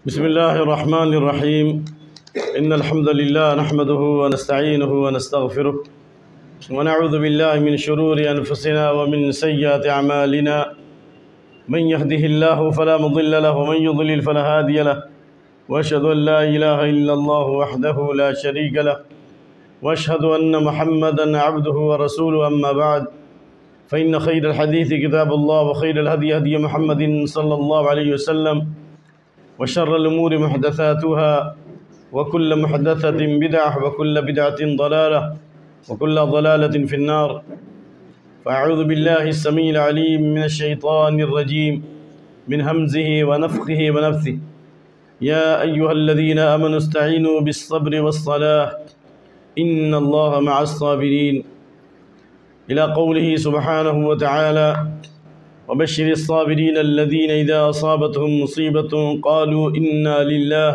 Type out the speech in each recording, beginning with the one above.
بسم الله الرحمن الرحيم إن الحمد لله نحمده ونستعينه ونستغفره ونعوذ بالله من شرور أنفسنا ومن سيئات أعمالنا من يهده الله فلا مضل له ومن يضلل فلا هادي له وأشهد أن لا إله إلا الله وحده لا شريك له وأشهد أن محمدا عبده ورسوله أما بعد فإن خير الحديث كتاب الله وخير الهدي هدي محمد صلى الله عليه وسلم وشر الأمور محدثاتها وكل محدثة بدعة وكل بدعة ضلالة وكل ضلالة في النار فأعوذ بالله السميع العليم من الشيطان الرجيم من همزه ونفخه ونفثه يا أيها الذين آمنوا استعينوا بالصبر والصلاة إن الله مع الصابرين إلى قوله سبحانه وتعالى وبشر الصابرين الذين إذا أصابتهم مصيبة قالوا إنا لله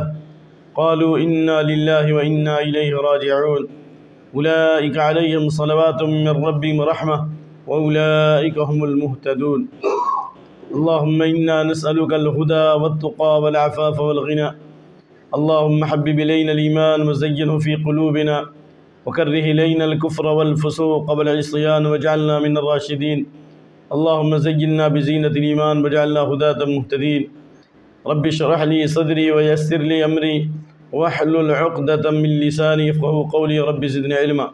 وإنا إليه راجعون أولئك عليهم صلوات من ربهم ورحمة وأولئك هم المهتدون اللهم إنا نسألك الهدى والتقى والعفاف والغنى اللهم حبب إلينا الإيمان وزينه في قلوبنا وكره إلينا الكفر والفسوق والعصيان واجعلنا من الراشدين اللهم زينا بزينة الإيمان واجعلنا هداة مهتدين رب اشرح لي صدري ويسر لي أمري واحلل عقدة من لساني يفقهوا قولي رب زدني علما۔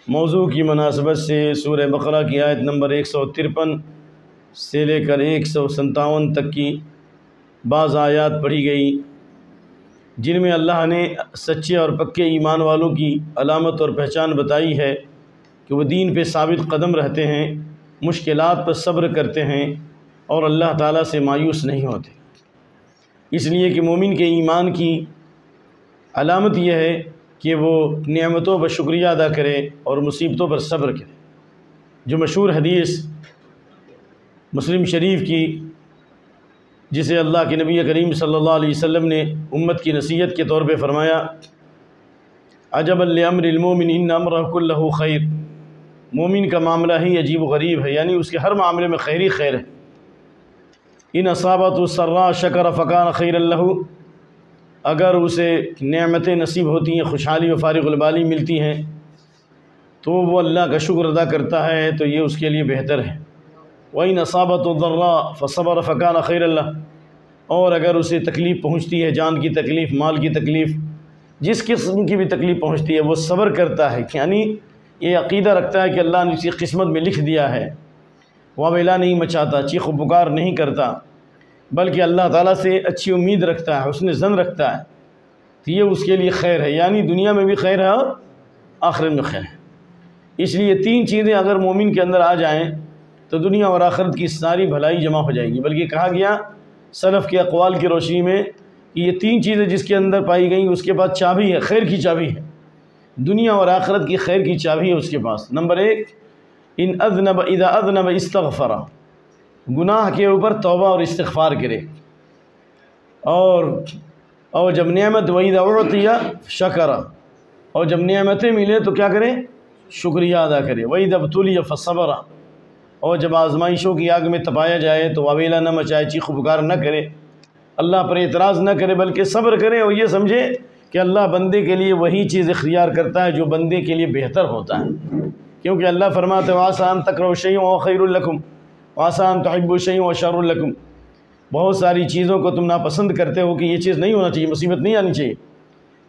موضوع کی مناسبت سے سورہ بقرہ کی آیت نمبر 153 سے لے کر 157 تک کی بعض آیات پڑھی گئی جن میں اللہ نے سچے اور پکے ایمان والوں کی علامت اور پہچان بتائی ہے کہ وہ دین پہ ثابت قدم رہتے ہیں، مشکلات پر صبر کرتے ہیں اور اللہ تعالیٰ سے مایوس نہیں ہوتے۔ اس لیے کہ مومن کے ایمان کی علامت یہ ہے کہ وہ نعمتوں پر شکریہ ادا کرے اور مصیبتوں پر صبر کرے۔ جو مشہور حدیث مسلم شریف کی جسے اللہ کے نبی کریم صلی اللہ علیہ وسلم نے امت کی نصیحت کے طور پہ فرمایا عجبا لامر المومن ان امرہ کلہ خیر، مومن کا معاملہ ہی عجیب و غریب ہے، یعنی اس کے ہر معاملے میں خیر ہی خیر ہے۔ ان اصابت السراء شکر فکان خیر لہ، اگر اسے نعمتیں نصیب ہوتی ہیں، خوشحالی و فارغ البالی ملتی ہیں تو وہ اللہ کا شکر ادا کرتا ہے تو یہ اس کے لیے بہتر ہے۔ وَإِنْ أَصَابَتْهُ الضَّرَّاءُ فَصَبَرَ فَكَانَ خَيْرًا لَهُ، اور اگر اسے تکلیف پہنچتی ہے، جان کی تکلیف، مال کی تکلیف، جس قسم کی بھی تکلیف پہنچتی ہے وہ صبر کرتا ہے، یعنی یہ عقیدہ رکھتا ہے کہ اللہ نے اسی قسمت میں لکھ دیا ہے، واویلا نہیں مچاتا، چیخ و پکار نہیں کرتا، بلکہ اللہ تعالیٰ سے اچھی امید رکھتا ہے، حسن ظن رکھتا ہے، تو یہ اس کے لیے خیر ہے، یعنی دنیا میں بھی خیر ہے اور آخرت میں خیر ہے۔ اس لیے تین چیزیں اگر مومن کے اندر آ جائیں تو دنیا اور آخرت کی ساری بھلائی جمع ہو جائے گی۔ بلکہ کہا گیا سلف کے اقوال کی روشنی میں کہ یہ تین چیزیں جس کے اندر پائی گئیں اس کے پاس چابی ہے، خیر کی چابی ہے، دنیا اور آخرت کی خیر کی چابی ہے اس کے پاس۔ نمبر 1 اذا اذنب استغفر، گناہ کے اوپر توبہ اور استغفار کرے، اور جب نعمت وَإِذَا أُعْطِيَ شَكَرَ، اور جب نعمتیں ملے تو کیا کرے؟ شکریہ ادا کرے۔ وَإِذَا ابْتُلِيَ فَصَبَرَ، اور جب آزمائشوں کی آگ میں تپایا جائے تو واویلا نہ مچائے، چیخ و پکار نہ کرے، اللہ پر اعتراض نہ کرے بلکہ صبر کرے اور یہ سمجھے کہ اللہ بندے کے لیے وہی چیز اختیار کرتا ہے جو بندے کے لیے بہتر ہوتا ہے، کیونکہ اللہ فرماتے ہیں وَعَسَىٰ أَن تَكْرَهُوا شَيْئًا وَهُوَ خَيْرٌ لَكُمْ وَعَسَىٰ أَن تُحِبُّوا شَيْئًا وَهُوَ شَرٌّ لَكُمْ۔ بہت ساری چیزوں کو تم ناپسند کرتے ہو کہ یہ چیز نہیں ہونا چاہیے، مصیبت نہیں آنی چاہیے،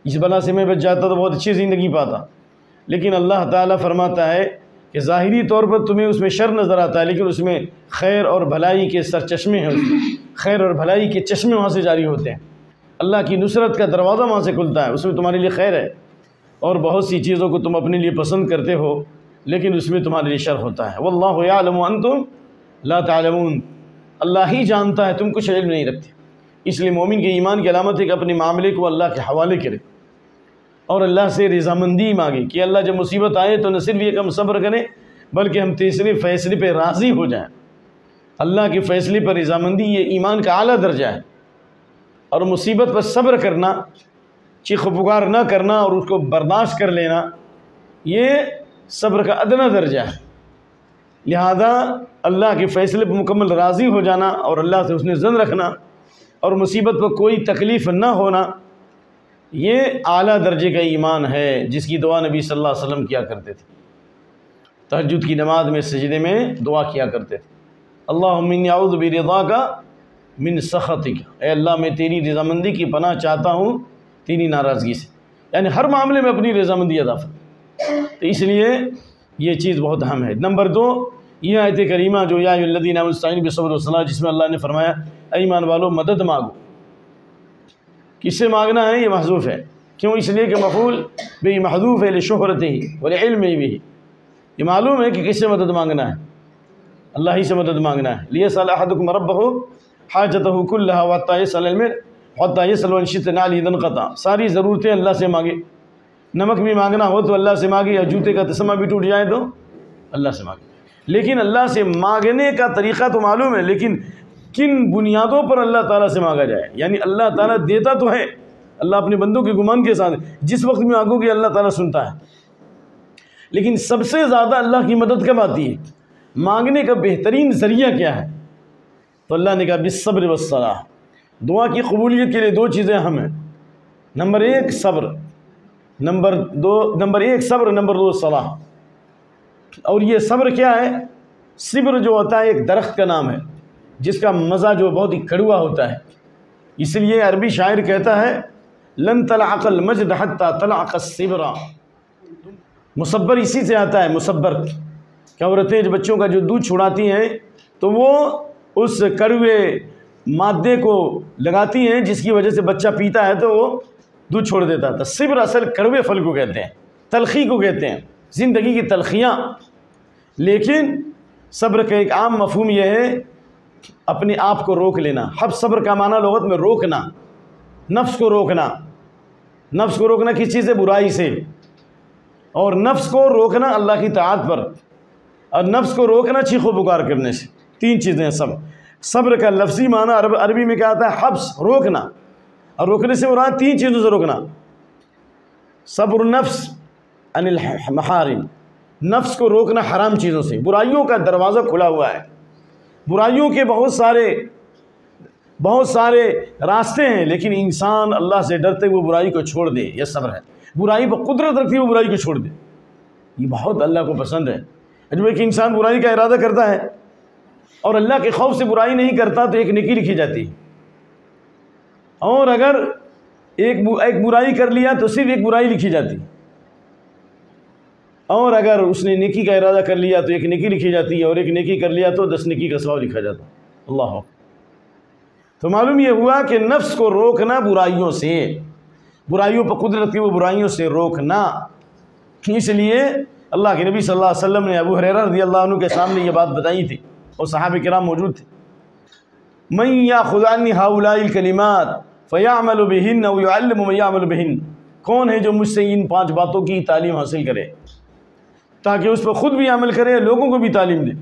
اس بلا سے میں بچ جاتا تو بہت اچھی زندگی پاتا، لیکن اللہ تعالیٰ فرماتا ہے کہ ظاہری طور پر تمہیں اس میں شر نظر آتا ہے لیکن اس میں خیر اور بھلائی کے سرچشمے ہیں، اس میں خیر اور بھلائی کے چشمے وہاں سے جاری ہوتے ہیں، اللہ کی نصرت کا دروازہ وہاں سے کھلتا ہے، اس میں تمہارے لیے خیر ہے۔ اور بہت سی چیزوں کو تم اپنے لیے پسند کرتے ہو لیکن اس میں تمہارے لیے شر ہوتا ہے۔ واللہ یعلم وانتم لا تعلمون، اللہ ہی جانتا ہے، تم کچھ علم نہیں رکھتے۔ اس لیے مومن کے ایمان کی علامت ہے کہ اپنے معاملے کو اللہ کے حوالے کرے اور اللہ سے رضامندی مانگے کہ اللہ جب مصیبت آئے تو نہ صرف یہ کہ ہم صبر کریں بلکہ ہم تیسرے فیصلے پہ راضی ہو جائیں۔ اللہ کے فیصلے پر رضامندی یہ ایمان کا اعلیٰ درجہ ہے، اور مصیبت پر صبر کرنا، چیخ و پکار نہ کرنا اور اس کو برداشت کر لینا یہ صبر کا ادنیٰ درجہ ہے۔ لہذا اللہ کے فیصلے پر مکمل راضی ہو جانا اور اللہ سے حسن ظن رکھنا اور مصیبت پر کوئی تکلیف نہ ہونا، یہ اعلیٰ درجے کا ایمان ہے، جس کی دعا نبی صلی اللہ علیہ وسلم کیا کرتے تھے۔ تہجد کی نماز میں سجدے میں دعا کیا کرتے تھے، اللہم انی اعوذ برضاک من سخطک، اے اللہ میں تیری رضامندی کی پناہ چاہتا ہوں تیری ناراضگی سے، یعنی ہر معاملے میں اپنی رضامندی ادا فرما۔ تو اس لیے یہ چیز بہت اہم ہے۔ نمبر 2، یہ آیت کریمہ جو یا ایھا الذین آمنوا استعینوا بالصبر والصلاۃ، جس میں اللہ نے فرمایا اے ایمان والو مدد مانگو، کس سے مانگنا ہے؟ یہ محذوف ہے، کیوں؟ اس لیے کہ مفعول بھی محذوف ہے لشہرتہ ولعلمہ بھی، یہ معلوم ہے کہ کس سے مدد مانگنا ہے، اللہ ہی سے مدد مانگنا ہے۔ لیسأل احدکم ربہ حاجتہ کلھا وحتی یسأل الماء حتی یسأل عن شط نعلہ اذا انقطع، ساری ضرورتیں اللہ سے مانگے، نمک بھی مانگنا ہو تو اللہ سے مانگے، یا جوتے کا تسمہ بھی ٹوٹ جائے تو اللہ سے مانگے۔ لیکن اللہ سے مانگنے کا طریقہ تو معلوم ہے، لیکن کن بنیادوں پر اللہ تعالیٰ سے مانگا جائے؟ یعنی اللہ تعالیٰ دیتا تو ہے، اللہ اپنے بندوں کے گمان کے ساتھ جس وقت میں مانگو گے اللہ تعالیٰ سنتا ہے، لیکن سب سے زیادہ اللہ کی مدد کب آتی ہے؟ مانگنے کا بہترین ذریعہ کیا ہے؟ تو اللہ نے کہا بالصبر والصلاۃ، دعا کی قبولیت کے لیے 2 چیزیں اہم ہیں، نمبر 1 صبر، نمبر 2 صلاح۔ اور یہ صبر کیا ہے؟ صبر جو ہوتا ہے ایک درخت کا نام ہے، جس کا مزہ جو بہت ہی کڑوا ہوتا ہے، اس لیے عربی شاعر کہتا ہے لن تلعق المجد حتی تلعق الصبر، مصبر اسی سے آتا ہے، مصبر کہ عورتیں جو بچوں کا جو دودھ چھڑاتی ہیں تو وہ اس کڑوے مادے کو لگاتی ہیں جس کی وجہ سے بچہ پیتا ہے تو وہ دودھ چھوڑ دیتا تھا۔ صبر اصل کڑوے پھل کو کہتے ہیں، تلخی کو کہتے ہیں، زندگی کی تلخیاں۔ لیکن صبر کا ایک عام مفہوم یہ ہے اپنے آپ کو روک لینا۔ حبس صبر کا معنی لغت میں روکنا، نفس کو روکنا۔ نفس کو روکنا کس چیز سے؟ برائی سے، اور نفس کو روکنا اللہ کی طاعت پر، اور نفس کو روکنا چیخ و پکار کرنے سے۔ 3 چیزیں ہیں صبر۔ صبر کا لفظی معنی عربی میں کیا آتا ہے؟ حبس، روکنا، اور روکنے سے مراد 3 چیزوں سے روکنا، صبر النفس عن المحارم، نفس کو روکنا حرام چیزوں سے۔ برائیوں کا دروازہ کھلا ہوا ہے، برائیوں کے بہت سارے راستے ہیں، لیکن انسان اللہ سے ڈرتے وہ برائی کو چھوڑ دے، یہ صبر ہے۔ برائی پر قدرت رکھتی وہ برائی کو چھوڑ دے، یہ بہت اللہ کو پسند ہے۔ جب ایک انسان برائی کا ارادہ کرتا ہے اور اللہ کے خوف سے برائی نہیں کرتا تو ایک نیکی لکھی جاتی ہے، اور اگر ایک برائی کر لیا تو صرف ایک برائی لکھی جاتی، اور اگر اس نے نیکی کا ارادہ کر لیا تو ایک نیکی لکھی جاتی ہے، اور ایک نیکی کر لیا تو 10 نیکی کا ثواب لکھا جاتا ہے۔ اللہ، تو معلوم یہ ہوا کہ نفس کو روکنا برائیوں سے، برائیوں پر قدرت کی وہ برائیوں سے روکنا۔ اس لیے اللہ کے نبی صلی اللہ علیہ وسلم نے ابو ہریرہ رضی اللہ عنہ کے سامنے یہ بات بتائی تھی، اور صحابہ کرام موجود تھے، من یاخذ عنی ہؤلاء الکلمات فیعمل بہن او یعلم من یعمل بہن، کون ہے جو مجھ سے ان 5 باتوں کی تعلیم حاصل کرے تاکہ اس پر خود بھی عمل کرے، لوگوں کو بھی تعلیم دے۔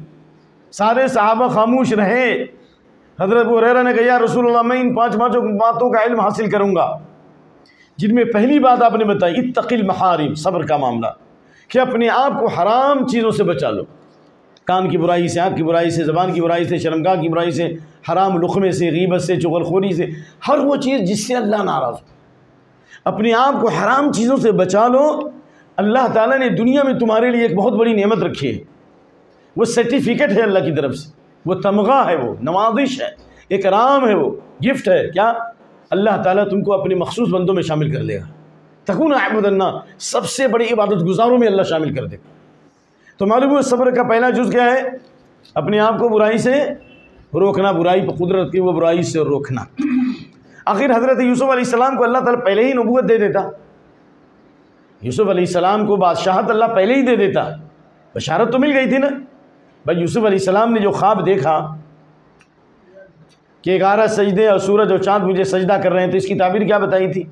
سارے صحابہ خاموش رہے۔ حضرت ابو ہریرہ نے کہا یا رسول اللہ میں ان 5 باتوں کا علم حاصل کروں گا، جن میں پہلی بات آپ نے بتائی اتق المحارم، صبر کا معاملہ، کہ اپنے آپ کو حرام چیزوں سے بچا لو، کان کی برائی سے، آنکھ کی برائی سے، زبان کی برائی سے، شرمگاہ کی برائی سے، حرام لقمے سے، غیبت سے، چغلخوری سے، ہر وہ چیز جس سے اللہ ناراض ہو، اپنے آپ کو حرام چیزوں سے بچا لو۔ اللہ تعالیٰ نے دنیا میں تمہارے لیے ایک بہت بڑی نعمت رکھی ہے، وہ سرٹیفکیٹ ہے اللہ کی طرف سے، وہ تمغہ ہے، وہ نوازش ہے، اکرام ہے، وہ گفٹ ہے۔ کیا؟ اللہ تعالیٰ تم کو اپنے مخصوص بندوں میں شامل کر لے گا، تکون اعبد الناس، سب سے بڑی عبادت گزاروں میں اللہ شامل کر دے گا۔ تو معلوم ہے صبر کا پہلا جز کیا ہے؟ اپنے آپ کو برائی سے روکنا، برائی پر قدرت کی وہ برائی سے روکنا۔ آخر حضرت یوسف علیہ السلام کو اللہ تعالیٰ پہلے ہی نبوت دے دیتا، یوسف علیہ السلام کو بادشاہت اللہ پہلے ہی دے دیتا، بشارت تو مل گئی تھی نا۔ بھائی یوسف علیہ السلام نے جو خواب دیکھا کہ 11 سجدے اور سورج اور چاند مجھے سجدہ کر رہے ہیں، تو اس کی تعبیر کیا بتائی تھی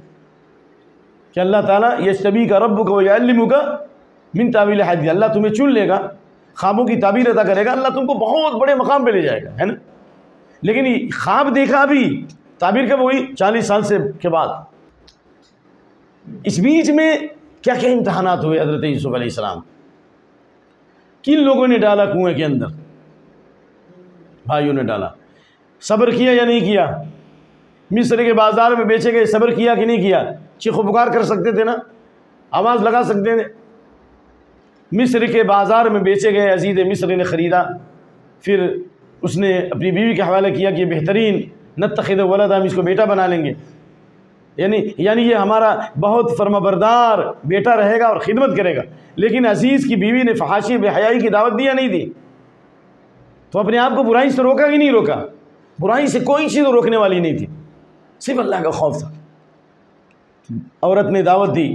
کہ اللہ تعالیٰ یجتبیک ربک ویعلمک من تعویل الحدیث، اللہ تمہیں چن لے گا، خوابوں کی تعبیر عطا کرے گا، اللہ تم کو بہت بڑے مقام پہ لے جائے گا، ہے نا۔ لیکن خواب دیکھا بھی، تعبیر کب ہوئی؟ 40 سال سے کے بعد۔ اس بیچ میں کیا کیا امتحانات ہوئے حضرت یوسف علیہ السلام، کن لوگوں نے ڈالا کنویں کے اندر؟ بھائیوں نے ڈالا۔ صبر کیا یا نہیں کیا؟ مصر کے بازار میں بیچے گئے، صبر کیا کہ نہیں کیا؟ چیخ و پکار کر سکتے تھے نا، آواز لگا سکتے تھے۔ مصر کے بازار میں بیچے گئے، عزیز مصر نے خریدا، پھر اس نے اپنی بیوی کے حوالے کیا کہ بہترین نتخذ ولد، ہم اس کو بیٹا بنا لیں گے، یعنی یہ ہمارا بہت فرمانبردار بیٹا رہے گا اور خدمت کرے گا۔ لیکن عزیز کی بیوی نے فحاشی بے حیائی کی دعوت دیا نہیں دی، تو اپنے آپ کو برائی سے روکا کہ نہیں روکا؟ برائی سے کوئی چیز روکنے والی نہیں تھی، صرف اللہ کا خوف تھا۔ عورت نے دعوت دی،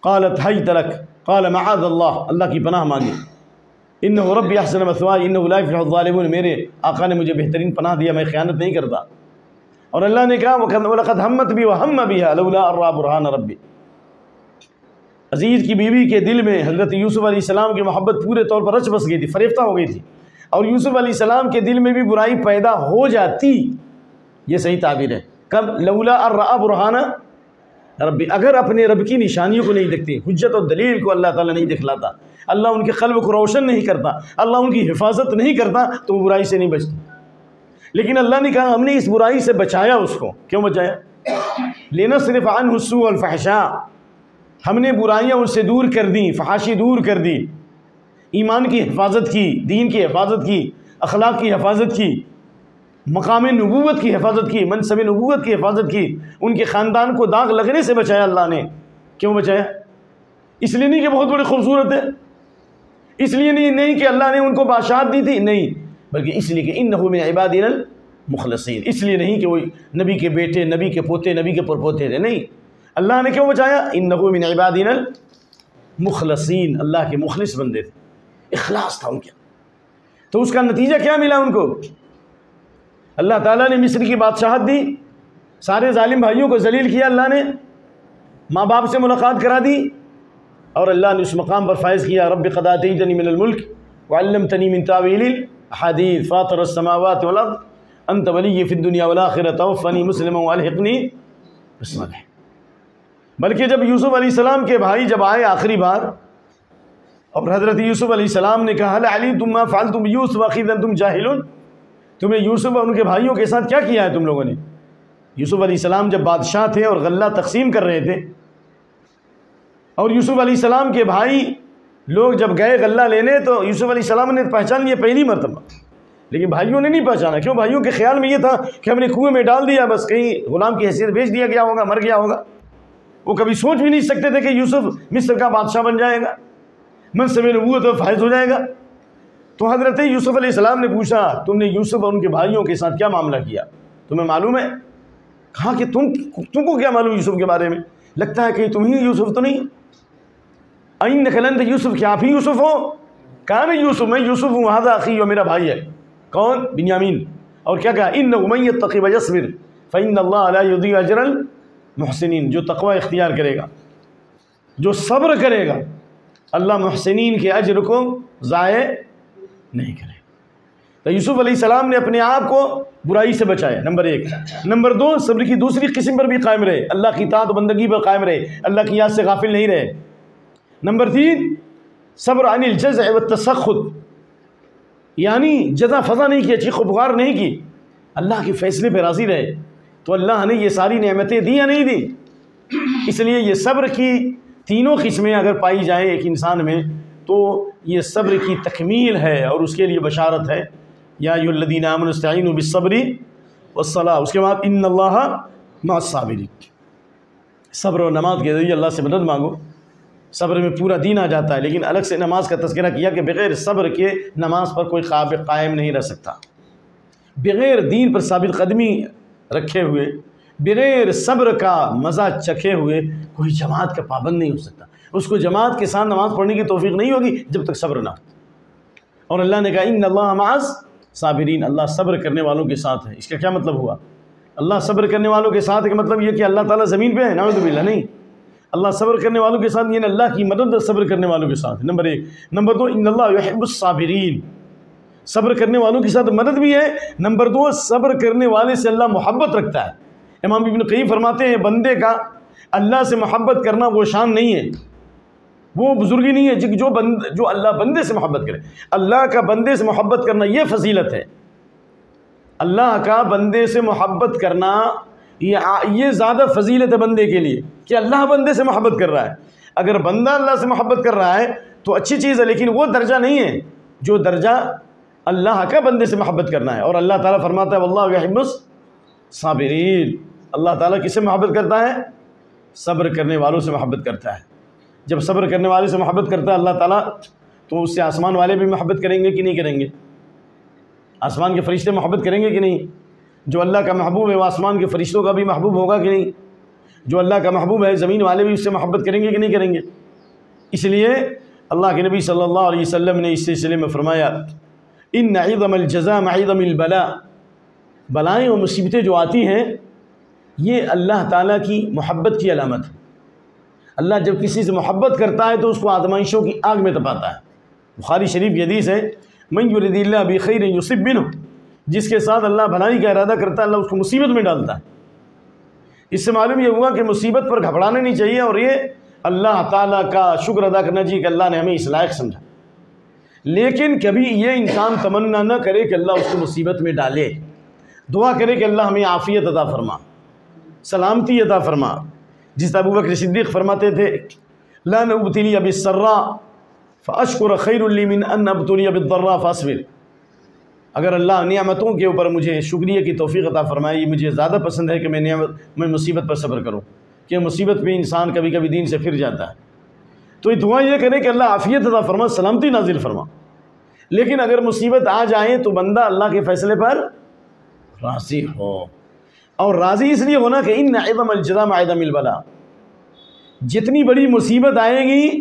قالت حیت لک، قال معاذ اللہ، اللہ کی پناہ مانگی، انہ ربی احسن مثوائی انہ لا یفلح الظالمون، میرے آقا نے مجھے بہترین پناہ دیا، میں خیانت نہیں کرتا۔ اور اللہ نے کہا وَلَقَدْ هَمَّتْ بِهِ وَهَمَّ بِهَا لَوْلَا أَن رَأَىٰ بُرْهَانَ رَبِّهِ۔ عزیز کی بیوی کے دل میں حضرت یوسف علیہ السلام کی محبت پورے طور پر رچ بس گئی تھی، فریفتہ ہو گئی تھی، اور یوسف علیہ السلام کے دل میں بھی برائی پیدا ہو جاتی، یہ صحیح تعبیر ہے۔ کب؟ لولا ان رأى برہان ربی، اگر اپنے رب کی نشانیوں کو نہیں دیکھتے، حجت اور دلیل کو اللہ تعالیٰ نہیں دکھلاتا، اللہ ان کے قلب کو روشن نہیں کرتا، اللہ ان کی حفاظت نہیں کرتا، تو وہ برائی سے نہیں بچتی۔ لیکن اللہ نے کہا ہم نے اس برائی سے بچایا اس کو، کیوں بچایا؟ لنصرف عنہ السوء والفحشاء، ہم نے برائیاں ان سے دور کر دیں، فحاشی دور کر دی، ایمان کی حفاظت کی، دین کی حفاظت کی، اخلاق کی حفاظت کی، مقام نبوت کی حفاظت کی، منصب نبوت کی حفاظت کی، ان کے خاندان کو داغ لگنے سے بچایا اللہ نے۔ کیوں بچایا؟ اس لیے نہیں کہ بہت بڑی خوبصورت ہے، اس لیے نہیں کہ اللہ نے ان کو بادشاہت دی تھی، نہیں، بلکہ اس لیے کہ انہ من عبادنا المخلصین، اس لیے نہیں کہ وہ نبی کے بیٹے، نبی کے پوتے، نبی کے پرپوتے تھے، نہیں، اللہ نے کیوں بچایا؟ انہ من عبادنا المخلصین، اللہ کے مخلص بندے تھے، اخلاص تھا ان کے۔ تو اس کا نتیجہ کیا ملا ان کو؟ اللہ تعالیٰ نے مصر کی بادشاہت دی، سارے ظالم بھائیوں کو ذلیل کیا، اللہ نے ماں باپ سے ملاقات کرا دی، اور اللہ نے اس مقام پر فائز کیا، رب قد آتیتنی من الملک وعلمتنی من تاویل الحدیث فاطر السماوات والارض انت ولی فی الدنیا والآخرہ توفنی مسلما والحقنی بالصالحین۔ بلکہ جب یوسف علیہ السلام کے بھائی جب آئے آخری بار، اور حضرت یوسف علیہ السلام نے کہا هل علمتم ما فعلتم بيوسف واخذ انتم جاہلون، تمہیں یوسف اور ان کے بھائیوں کے ساتھ کیا کیا ہے تم لوگوں نے؟ یوسف علیہ السلام جب بادشاہ تھے اور غلہ تقسیم کر رہے تھے، اور یوسف علیہ السلام کے بھائی لوگ جب گئے غلہ لینے تو یوسف علیہ السلام نے پہچان لیا پہلی مرتبہ، لیکن بھائیوں نے نہیں پہچانا۔ کیوں؟ بھائیوں کے خیال میں یہ تھا کہ ہم نے کنویں میں ڈال دیا، بس کہیں غلام کی حیثیت بھیج دیا گیا ہوگا، مر گیا ہوگا۔ وہ کبھی سوچ بھی نہیں سکتے تھے کہ یوسف مصر کا بادشاہ بن جائے گا، منصب نبوت اور فائز ہو جائے گا۔ تو حضرت یوسف علیہ السلام نے پوچھا تم نے یوسف اور ان کے بھائیوں کے ساتھ کیا معاملہ کیا، تمہیں معلوم ہے؟ کہا کہ تم کو کیا معلوم یوسف کے بارے میں؟ لگتا ہے کہ تم ہی یوسف تو نہیں؟ اِنَّكَ لَأَنْتَ یوسف، کیا آپ ہی یوسف ہو؟ کہا میں یوسف، میں یوسف ہوں، هذا اخی، اور میرا بھائی ہے، کون؟ بنیامین۔ اور کیا کہا؟ إِنَّهُ مَن يَتَّقِ وَيَصْبِرْ فَإِنَّ اللَّهَ لَا يُضِيعُ أَجْرَ الْمُحْسِنِينَ، جو تقوی اختیار کرے گا، جو صبر کرے گا، اللہ محسنین کے اجر کو ضائع نہیں کرے۔ تو یوسف علیہ السلام نے اپنے آپ کو برائی سے بچایا، نمبر ایک۔ نمبر دو، صبر کی دوسری قسم پر بھی قائم رہے، اللہ کی اطاعت و بندگی پر قائم رہے، اللہ کی یاد سے غافل نہیں رہے۔ نمبر تین، صبر عن الجزع والتسخط، یعنی جزا فضا نہیں کیا، چیخ و پکار نہیں کی، اللہ کے فیصلے پہ راضی رہے۔ تو اللہ نے یہ ساری نعمتیں دی یا نہیں دی؟ اس لیے یہ صبر کی تینوں قسمیں اگر پائی جائیں ایک انسان میں تو یہ صبر کی تکمیل ہے، اور اس کے لیے بشارت ہے یا ایھا الذین آمنوا استعینوا بالصبر والصلاۃ۔ اس کے بعد ان اللہ مع الصابرین، صبر و نماز کے ذریعے اللہ سے مدد مانگو۔ صبر میں پورا دین آ جاتا ہے، لیکن الگ سے نماز کا تذکرہ کیا کہ بغیر صبر کے نماز پر کوئی قائم نہیں رہ سکتا، بغیر دین پر ثابت قدمی رکھے ہوئے، بغیر صبر کا مزہ چکھے ہوئے کوئی جماعت کا پابند نہیں ہو سکتا۔ اس کو جماعت کے ساتھ نماز پڑھنے کی توفیق نہیں ہوگی جب تک صبر نہ ہو۔ اور اللہ نے کہا ان اللہ مع الصابرین، اللہ صبر کرنے والوں کے ساتھ ہے۔ اس کا کیا مطلب ہوا؟ اللہ صبر کرنے والوں کے ساتھ ہے کہ مطلب یہ کہ اللہ تعالیٰ زمین پہ ہے؟ نعوذ باللہ، نہیں، اللہ صبر کرنے والوں کے ساتھ، یعنی اللہ کی مدد صبر کرنے والوں کے ساتھ، نمبر ایک۔ نمبر دو، ان اللہ یحب الصابرین، صبر کرنے والوں کے ساتھ مدد بھی ہے۔ نمبر دو، صبر کرنے والے سے اللہ محبت رکھتا ہے۔ امام ابن قیم فرماتے ہیں بندے کا اللہ سے محبت کرنا وہ شان نہیں ہے، وہ بزرگی نہیں ہے جو اللہ بندے سے محبت کرے۔ اللہ کا بندے سے محبت کرنا یہ فضیلت ہے، اللہ کا بندے سے محبت کرنا یہ زیادہ فضیلت ہے بندے کے لیے کہ اللہ بندے سے محبت کر رہا ہے۔ اگر بندہ اللہ سے محبت کر رہا ہے تو اچھی چیز ہے، لیکن وہ درجہ نہیں ہے جو درجہ اللہ کا بندے سے محبت کرنا ہے۔ اور اللہ تعالیٰ فرماتا ہے واللہ یحب الصابرین، اللہ تعالیٰ کس سے محبت کرتا ہے؟ صبر کرنے والوں سے محبت کرتا ہے۔ جب صبر کرنے والے سے محبت کرتا ہے اللہ تعالیٰ تو اس سے آسمان والے بھی محبت کریں گے کہ نہیں کریں گے؟ آسمان کے فرشتے محبت کریں گے کہ نہیں؟ جو اللہ کا محبوب ہے وہ آسمان کے فرشتوں کا بھی محبوب ہوگا کہ نہیں؟ جو اللہ کا محبوب ہے زمین والے بھی اس سے محبت کریں گے کہ نہیں کریں گے؟ اس لیے اللہ کے نبی صلی اللہ علیہ وسلم نے اس سلسلے میں فرمایا ان عظم الجزاء مع عظم البلاء، بلائیں اور مصیبتیں جو آتی ہیں یہ اللہ تعالیٰ کی محبت کی علامت ہے۔ اللہ جب کسی سے محبت کرتا ہے تو اس کو آزمائشوں کی آگ میں تپاتا ہے۔ بخاری شریف کی حدیث ہے من یرد اللہ بخیر یصب منہ، جس کے ساتھ اللہ بھلائی کا ارادہ کرتا ہے اللہ اس کو مصیبت میں ڈالتا ہے۔ اس سے معلوم یہ ہوا کہ مصیبت پر گھبرانا نہیں چاہیے، اور یہ اللہ تعالیٰ کا شکر ادا کرنا چاہیے کہ اللہ نے ہمیں اس لائق سمجھا۔ لیکن کبھی یہ انسان تمنا نہ کرے کہ اللہ اس کو مصیبت میں ڈالے، دعا کرے کہ اللہ ہمیں عافیت عطا فرما، سلامتی عطا فرما۔ جس ابو بکر صدیق فرماتے تھے لا نبتلی بالسراء فاشکر خیر لی من ان ابتلی بالضراء فاصبر، اگر اللہ نعمتوں کے اوپر مجھے شکریہ کی توفیق عطا فرمائے، یہ مجھے زیادہ پسند ہے کہ میں مصیبت پر صبر کروں، کہ مصیبت میں انسان کبھی کبھی دین سے پھر جاتا ہے۔ تو یہ دعا یہ کرے کہ اللہ عافیت عطا فرما، سلامتی نازل فرما۔ لیکن اگر مصیبت آ جائے تو بندہ اللہ کے فیصلے پر راضی ہو، اور راضی اس لیے ہونا کہ ان عظم الجزاء مع عظم البلاء، جتنی بڑی مصیبت آئے گی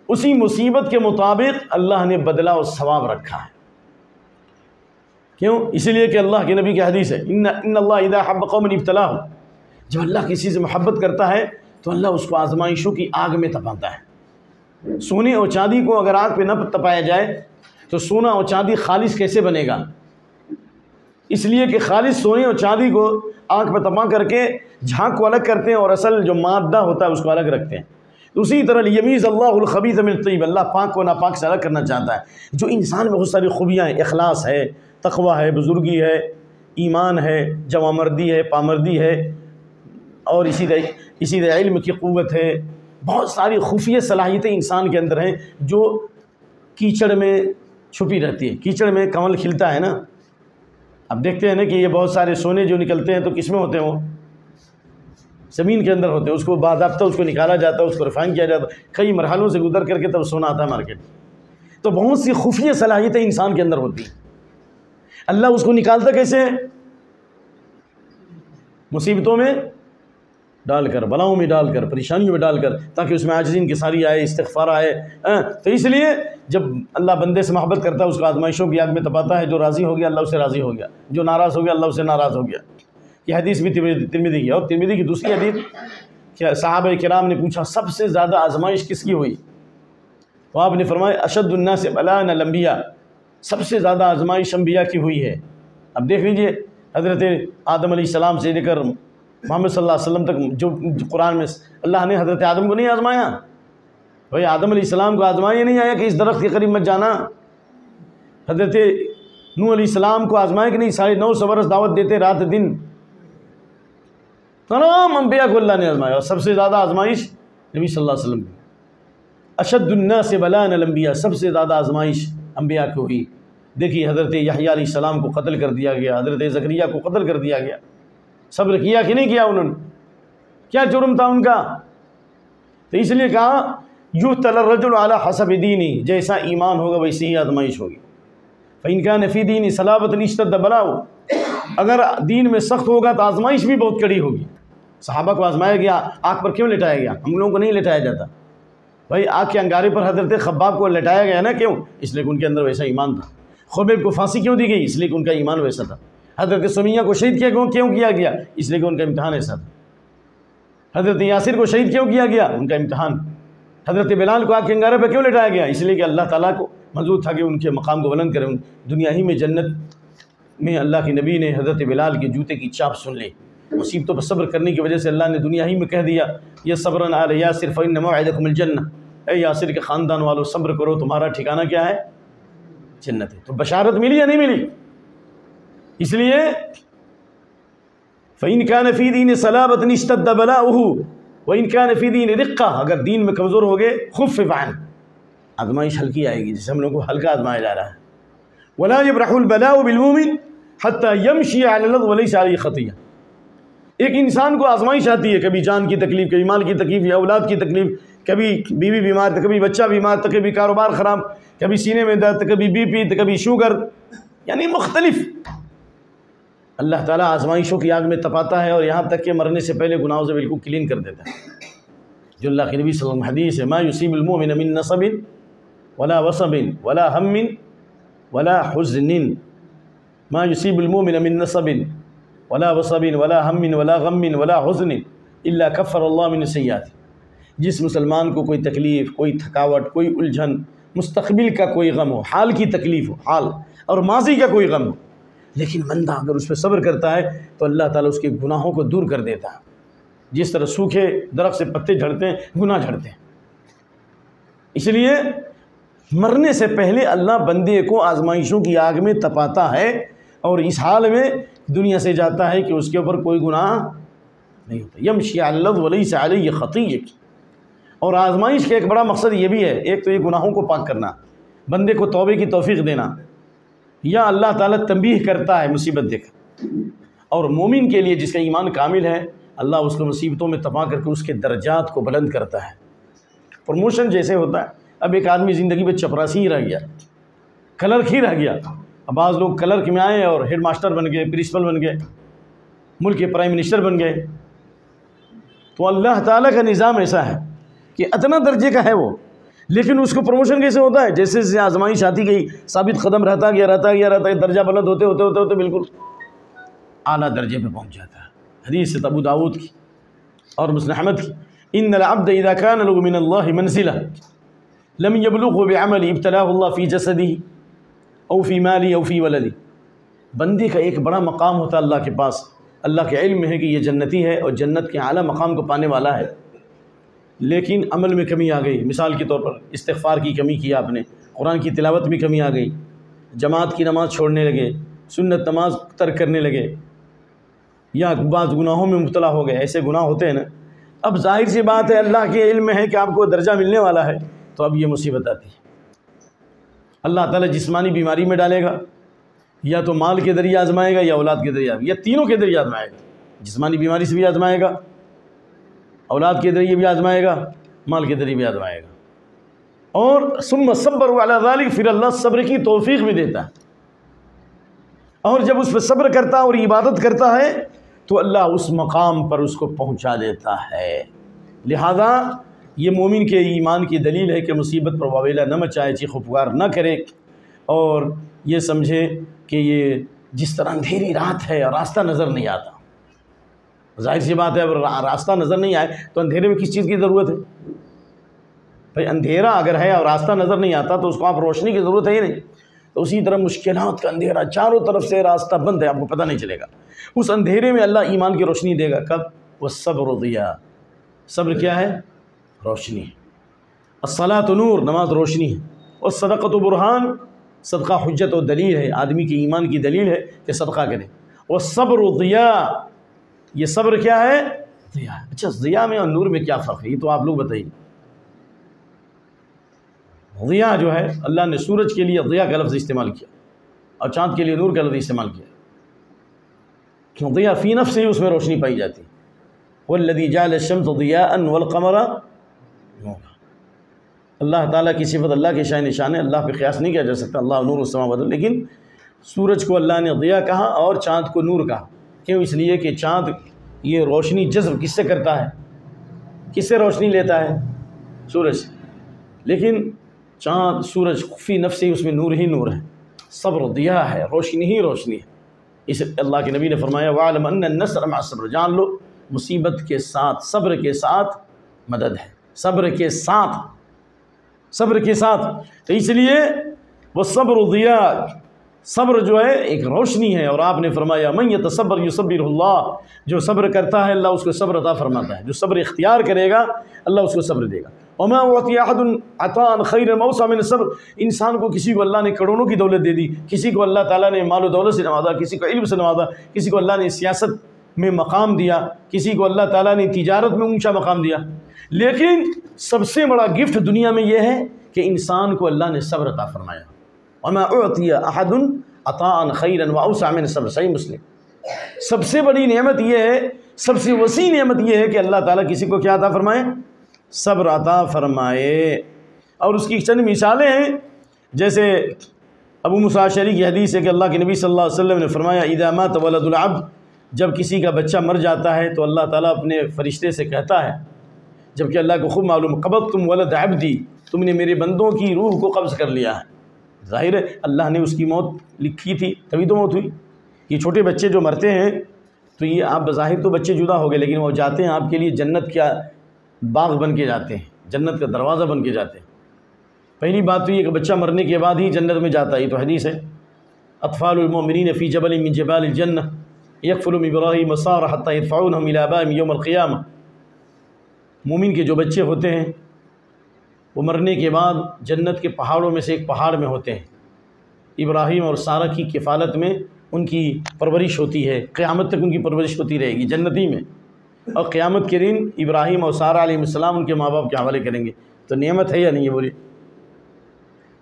اسی مصیبت کے مطابق اللہ نے بدلہ و ثواب رکھا ہے۔ کیوں؟ اس لیے کہ اللہ کے نبی کی حدیث ہے ان اللہ اذا حب قوما ابتلاهم، جب اللہ کسی سے محبت کرتا ہے تو اللہ اس کو آزمائشوں کی آگ میں تپاتا ہے۔ سونے اور چاندی کو اگر آگ پہ نہ تپایا جائے تو سونا اور چاندی خالص کیسے بنے گا؟ اس لیے کہ خالص سونے اور چاندی کو آگ پہ تپا کر کے جھانک کو الگ کرتے ہیں اور اصل جو مادہ ہوتا ہے اس کو الگ رکھتے ہیں۔ اسی طرح یمیز اللہ الخبیث من الطیب، اللہ پاک کو ناپاک سے الگ کرنا چاہتا ہے۔ جو انسان میں بہت ساری خوبیاں ہیں، اخلاص ہے، تقوی ہے، بزرگی ہے، ایمان ہے، جوامردی ہے، پامردی ہے، اور اسی طرح علم کی قوت ہے، بہت ساری خفیہ صلاحیتیں انسان کے اندر ہیں جو کیچڑ میں چھپی رہتی ہے۔ کیچڑ میں کمل کھلتا ہے نا، اب دیکھتے ہیں نا کہ یہ بہت سارے سونے جو نکلتے ہیں تو کس میں ہوتے ہیں؟ وہ زمین کے اندر ہوتے ہیں، اس کو باضابطہ اس کو نکالا جاتا ہے، اس کو ریفائن کیا جاتا ہے، کئی مرحلوں سے گزر کر کے تب سونا آتا ہے مارکیٹ۔ تو بہت سی خفیہ صلاحیتیں انسان کے اندر ہوتی ہیں، اللہ اس کو نکالتا کیسے؟ مصیبتوں میں ڈال کر، بلاؤں میں ڈال کر، پریشانیوں میں ڈال کر، تاکہ اس میں عاجزین کی ساری آئے، استغفار آئے۔ تو اس لیے جب اللہ بندے سے محبت کرتا ہے اس کو آزمائشوں کی آگ میں تپاتا ہے۔ جو راضی ہو گیا اللہ اس سے راضی ہو گیا، جو ناراض ہو گیا اللہ اس سے ناراض ہو گیا۔ یہ حدیث بھی ترمذی کی ہے، اور ترمذی کی دوسری حدیث کہ صحابہ کرام نے پوچھا سب سے زیادہ آزمائش کس کی ہوئی؟ تو آپ نے فرمایا اشد الناس بلاء الانبیاء، سب سے زیادہ آزمائش انبیاء کی ہوئی ہے۔ اب دیکھ لیجئے حضرت آدم علیہ السلام سے لے کر محمد صلی اللہ علیہ وسلم تک جو قرآن میں اللہ نے حضرت آدم کو نہیں آزمایا؟ بھائی آدم علیہ السلام کو آزمایا نہیں آیا کہ اس درخت کے قریب مت جانا؟ حضرت نوح علیہ السلام کو آزمایا کہ نہیں؟ 950 برس دعوت دیتے رات دن، تمام انبیاء کو اللہ نے آزمایا، اور سب سے زیادہ آزمائش نبی صلی اللہ علیہ وسلم کی۔ اشد الناس بلاء الانبیاء، سب سے زیادہ آزمائش انبیاء کو ہوئی۔ دیکھیے حضرت یحییٰ علیہ السلام کو قتل کر دیا گیا، حضرت زکریا کو قتل کر دیا گیا، صبر کیا کہ نہیں کیا انہوں نے؟ کیا جرم تھا ان کا؟ تو اس لیے کہا یبتلی الرجل علی حسب دینی، جیسا ایمان ہوگا ویسی ہی آزمائش ہوگی۔ فإن كان في دینی صلابۃ اشتد بلاؤ، اگر دین میں سخت ہوگا تو آزمائش بھی بہت کڑی ہوگی۔ صحابہ کو آزمایا گیا، آگ پر کیوں لٹایا گیا؟ ہم لوگوں کو نہیں لٹایا جاتا بھائی، آگ کے انگارے پر حضرت خباب کو لٹایا گیا نا، کیوں؟ اس لیے کہ ان کے اندر ویسا ایمان تھا۔ خبیب کو پھانسی کیوں دی گئی؟ اس لیے کہ ان کا ایمان ویسا تھا۔ حضرت سمیہ کو شہید کیوں کیا گیا؟ اس لیے کہ ان کا امتحان ایسا تھا۔ حضرت یاسر کو شہید کیوں کیا گیا؟ ان کا امتحان۔ حضرت بلال کو آگ کے انگارے پہ کیوں لٹایا گیا؟ اس لیے کہ اللہ تعالیٰ کو منظور تھا کہ ان کے مقام کو بلند کریں۔ دنیا ہی میں جنت میں اللہ کے نبی نے حضرت بلال کے جوتے کی چاپ سن لی۔ مصیبتوں پر صبر کرنے کی وجہ سے اللہ نے دنیا ہی میں کہہ دیا یہ صبرن علی یاسر فإن موعدکم الجنہ، اے یاسر کے خاندان والو صبر کرو، تمہارا ٹھکانہ کیا ہے؟ جنت ہے۔ تو بشارت ملی یا نہیں ملی؟ اس لیے فَإِنْ كَانَ فِي دِينِ صَلَابَةٍ اشْتَدَّ بَلَاؤُهُ وَإِنْ كَانَ فِي دِينِ رِقَّةٍ، اگر دین میں کمزور ہو گئے خُفِّفَ عَنْهُ، آزمائش ہلکی آئے گی، جسے ہم لوگوں کو ہلکا آزمایا جا رہا ہے۔ وَلَا يَبْرَحُ الْبَلَاءُ بِالْمُؤْمِنِ حَتَّى يَمْشِيَ عَلَى الْأَرْضِ وَلَيْسَ عَلَيْهِ خَطِيئَةٌ۔ ایک انسان کو آزمائش آتی ہے، کبھی جان کی تکلیف، کبھی مال کی تکلیف یا اولاد کی تکلیف، کبھی بیوی بیمار، کبھی بچہ بیمار، تو کبھی کاروبار خراب، کبھی سینے میں درد، کبھی بی پی، تو کبھی شوگر، یعنی مختلف۔ اللہ تعالیٰ آزمائشوں کی آگ میں تپاتا ہے، اور یہاں تک کہ مرنے سے پہلے گناہوں سے بالکل کلین کر دیتا ہے۔ جو اللہ کے نبی صلی اللہ علیہ وسلم حدیث ہے، ما یصیب المؤمن من نصب ولا وصب ولا ہم ولا حزن، ما یصیب المؤمن من نصب ولا وصب ولا ہم ولا غم ولا حزن الا کفر اللہ من سیئات۔ جس مسلمان کو کوئی تکلیف، کوئی تھکاوٹ، کوئی الجھن، مستقبل کا کوئی غم ہو، حال کی تکلیف ہو، حال اور ماضی کا کوئی غم ہو، لیکن بندہ اگر اس پہ صبر کرتا ہے تو اللہ تعالیٰ اس کے گناہوں کو دور کر دیتا ہے۔ جس طرح سوکھے درخت سے پتے جھڑتے ہیں، گناہ جھڑتے ہیں۔ اس لیے مرنے سے پہلے اللہ بندے کو آزمائشوں کی آگ میں تپاتا ہے، اور اس حال میں دنیا سے جاتا ہے کہ اس کے اوپر کوئی گناہ نہیں ہوتا۔ یمشی علی الارض ولیس علیہ خطیہ۔ اور آزمائش کا ایک بڑا مقصد یہ بھی ہے، ایک تو یہ گناہوں کو پاک کرنا، بندے کو توبے کی توفیق دینا، یا اللہ تعالیٰ تنبیہ کرتا ہے مصیبت دے کر۔ اور مومن کے لیے جس کا ایمان کامل ہے، اللہ اس کو مصیبتوں میں تپا کر کے اس کے درجات کو بلند کرتا ہے۔ پروموشن جیسے ہوتا ہے، اب ایک آدمی زندگی میں چپراسی ہی رہ گیا، کلرک ہی رہ گیا، اب بعض لوگ کلرک میں آئے اور ہیڈ ماسٹر بن گئے، پرنسپل بن گئے، ملک کے پرائم منسٹر بن گئے۔ تو اللہ تعالیٰ کا نظام ایسا ہے کہ اتنا درجے کا ہے وہ، لیکن اس کو پروموشن کیسے ہوتا ہے؟ جیسے جیسے آزمائش آتی گئی، ثابت قدم رہتا گیا، درجہ بلند ہوتے ہوتے ہوتے ہوتے بالکل اعلیٰ درجے پہ پہنچ جاتا ہے۔ حدیث ابو داؤد کی اور مسند احمد کی، ان العبد اذا كان له من الله منزلة لم يبلغه بعمل ابتلاه الله في جسده او في ماله او في ولده۔ بندے کا ایک بڑا مقام ہوتا ہے اللہ کے پاس، اللہ کے علم میں ہے کہ یہ جنتی ہے اور جنت کے اعلیٰ مقام کو پانے والا ہے، لیکن عمل میں کمی آ گئی۔ مثال کے طور پر استغفار کی کمی کی آپ نے، قرآن کی تلاوت میں کمی آ گئی، جماعت کی نماز چھوڑنے لگے، سنت نماز ترک کرنے لگے، یا بعض گناہوں میں مبتلا ہو گئے۔ ایسے گناہ ہوتے ہیں نا، اب ظاہر سی بات ہے اللہ کے علم میں ہے کہ آپ کو درجہ ملنے والا ہے، تو اب یہ مصیبت آتی ہے۔ اللہ تعالیٰ جسمانی بیماری میں ڈالے گا، یا تو مال کے ذریعے آزمائے گا، یا اولاد کے ذریعے، یا تینوں کے ذریعے آزمائے گا۔ جسمانی بیماری سے بھی آزمائے گا، اولاد کے ذریعے بھی آزمائے گا، مال کے ذریعے بھی آزمائے گا۔ اور ثم صبر علی ذلک، پھر اللہ صبر کی توفیق بھی دیتا ہے، اور جب اس پہ صبر کرتا اور عبادت کرتا ہے تو اللہ اس مقام پر اس کو پہنچا دیتا ہے۔ لہذا یہ مومن کے ایمان کی دلیل ہے کہ مصیبت پر واویلا نہ مچائے، چیخ و پکار نہ کرے، اور یہ سمجھے کہ یہ جس طرح اندھیری رات ہے اور راستہ نظر نہیں آتا۔ ظاہر سی بات ہے، اگر راستہ نظر نہیں آئے تو اندھیرے میں کس چیز کی ضرورت ہے؟ بھائی اندھیرا اگر ہے اور راستہ نظر نہیں آتا تو اس کو آپ روشنی کی ضرورت ہے ہی نہیں۔ تو اسی طرح مشکلات کا اندھیرا، چاروں طرف سے راستہ بند ہے، آپ کو پتہ نہیں چلے گا۔ اس اندھیرے میں اللہ ایمان کی روشنی دے گا، کب؟ والصبر ضیاء۔ صبر کیا ہے؟ روشنی ہے۔ الصلاۃ نور، نماز روشنی ہے۔ والصدقۃ برہان، صدقہ حجت و دلیل ہے، آدمی کی ایمان کی دلیل ہے کہ صدقہ کرے۔ والصبر ضیاء، یہ صبر کیا ہے؟ ضیاء۔ اچھا، ضیاء میں اور نور میں کیا فرق ہے؟ یہ تو آپ لوگ بتائیے۔ ضیاء جو ہے، اللہ نے سورج کے لیے ضیاء کا لفظ استعمال کیا، اور چاند کے لیے نور کا لفظ استعمال کیا، کیوں؟ ضیاء فی نفس ہی اس میں روشنی پائی جاتی ہے۔ والذی جعل الشمس ضیاء والقمر نورا۔ اللہ تعالیٰ کی صفت، اللہ کے شان نشان ہے، اللہ پہ قیاس نہیں کیا جا سکتا۔ اللہ نور السماوات، لیکن سورج کو اللہ نے ضیاء کہا اور چاند کو نور کہا، کیوں؟ اس لیے کہ چاند یہ روشنی جذب کس سے کرتا ہے؟ کس سے روشنی لیتا ہے؟ سورج سے۔ لیکن چاند، سورج فی نفس ہی اس میں نور ہی نور ہے، صبر ضیاء ہے، روشنی ہی روشنی ہے۔ اس اللہ کے نبی نے فرمایا وَعْلَمْ أَنَّ النَّصْرَ مَعَ الصَّبْرِ، جان لو مصیبت کے ساتھ، صبر کے ساتھ مدد ہے، صبر کے ساتھ، صبر کے ساتھ۔ تو اس لیے وہ صبر ضیاء، صبر جو ہے ایک روشنی ہے، اور آپ نے فرمایا من یتصبر یصبرہ اللہ، جو صبر کرتا ہے اللہ اس کو صبر عطا فرماتا ہے، جو صبر اختیار کرے گا اللہ اس کو صبر دے گا۔ وما اعطي احد عطاء خيرا واوسع من الصبر. انسان کو کسی کو اللہ نے کروڑوں کی دولت دے دی، کسی کو اللہ تعالیٰ نے مال و دولت سے نوازا، کسی کو علم سے نوازا، کسی کو اللہ نے سیاست میں مقام دیا، کسی کو اللہ تعالیٰ نے تجارت میں اونچا مقام دیا، لیکن سب سے بڑا گفٹ دنیا میں یہ ہے کہ انسان کو اللہ نے صبر عطا فرمایا. وما اعطي احد عطاء خيرا واوسع من الصبر. صحیح مسلم. سب سے بڑی نعمت یہ ہے، سب سے وسیع نعمت یہ ہے کہ اللہ تعالیٰ کسی کو کیا عطا فرمائے؟ صبر عطا فرمائے. اور اس کی چند مثالیں ہیں، جیسے ابو موسیٰ اشعری کی حدیث ہے کہ اللہ کے نبی صلی اللہ علیہ وسلم نے فرمایا اذا مات ولد العبد، جب کسی کا بچہ مر جاتا ہے تو اللہ تعالیٰ اپنے فرشتے سے کہتا ہے، جبکہ اللہ کو خوب معلوم، قبضتم ولد عبدی، تم نے میرے بندوں کی روح کو قبض کر لیا ہے. ظاہر ہے اللہ نے اس کی موت لکھی تھی تبھی تو موت ہوئی. یہ چھوٹے بچے جو مرتے ہیں تو یہ آپ بظاہر تو بچے جدا ہو گئے، لیکن وہ جاتے ہیں آپ کے لیے جنت کا باغ بن کے جاتے ہیں، جنت کا دروازہ بن کے جاتے ہیں. پہلی بات تو یہ کہ بچہ مرنے کے بعد ہی جنت میں جاتا ہے، یہ تو حدیث ہے. اطفال المؤمنین فی جبل من جبال الجنہ یکفل ابراہیم صار حتی یدفعونہم الی آبائہم یوم القیامہ. مومن کے جو بچے ہوتے ہیں وہ مرنے کے بعد جنت کے پہاڑوں میں سے ایک پہاڑ میں ہوتے ہیں. ابراہیم اور سارہ کی کفالت میں ان کی پرورش ہوتی ہے، قیامت تک ان کی پرورش ہوتی رہے گی جنتی میں. اور قیامت کے دن ابراہیم اور سارہ علیہ السلام ان کے ماں باپ کے حوالے کریں گے. تو نعمت ہے یا نہیں ہے بولیے؟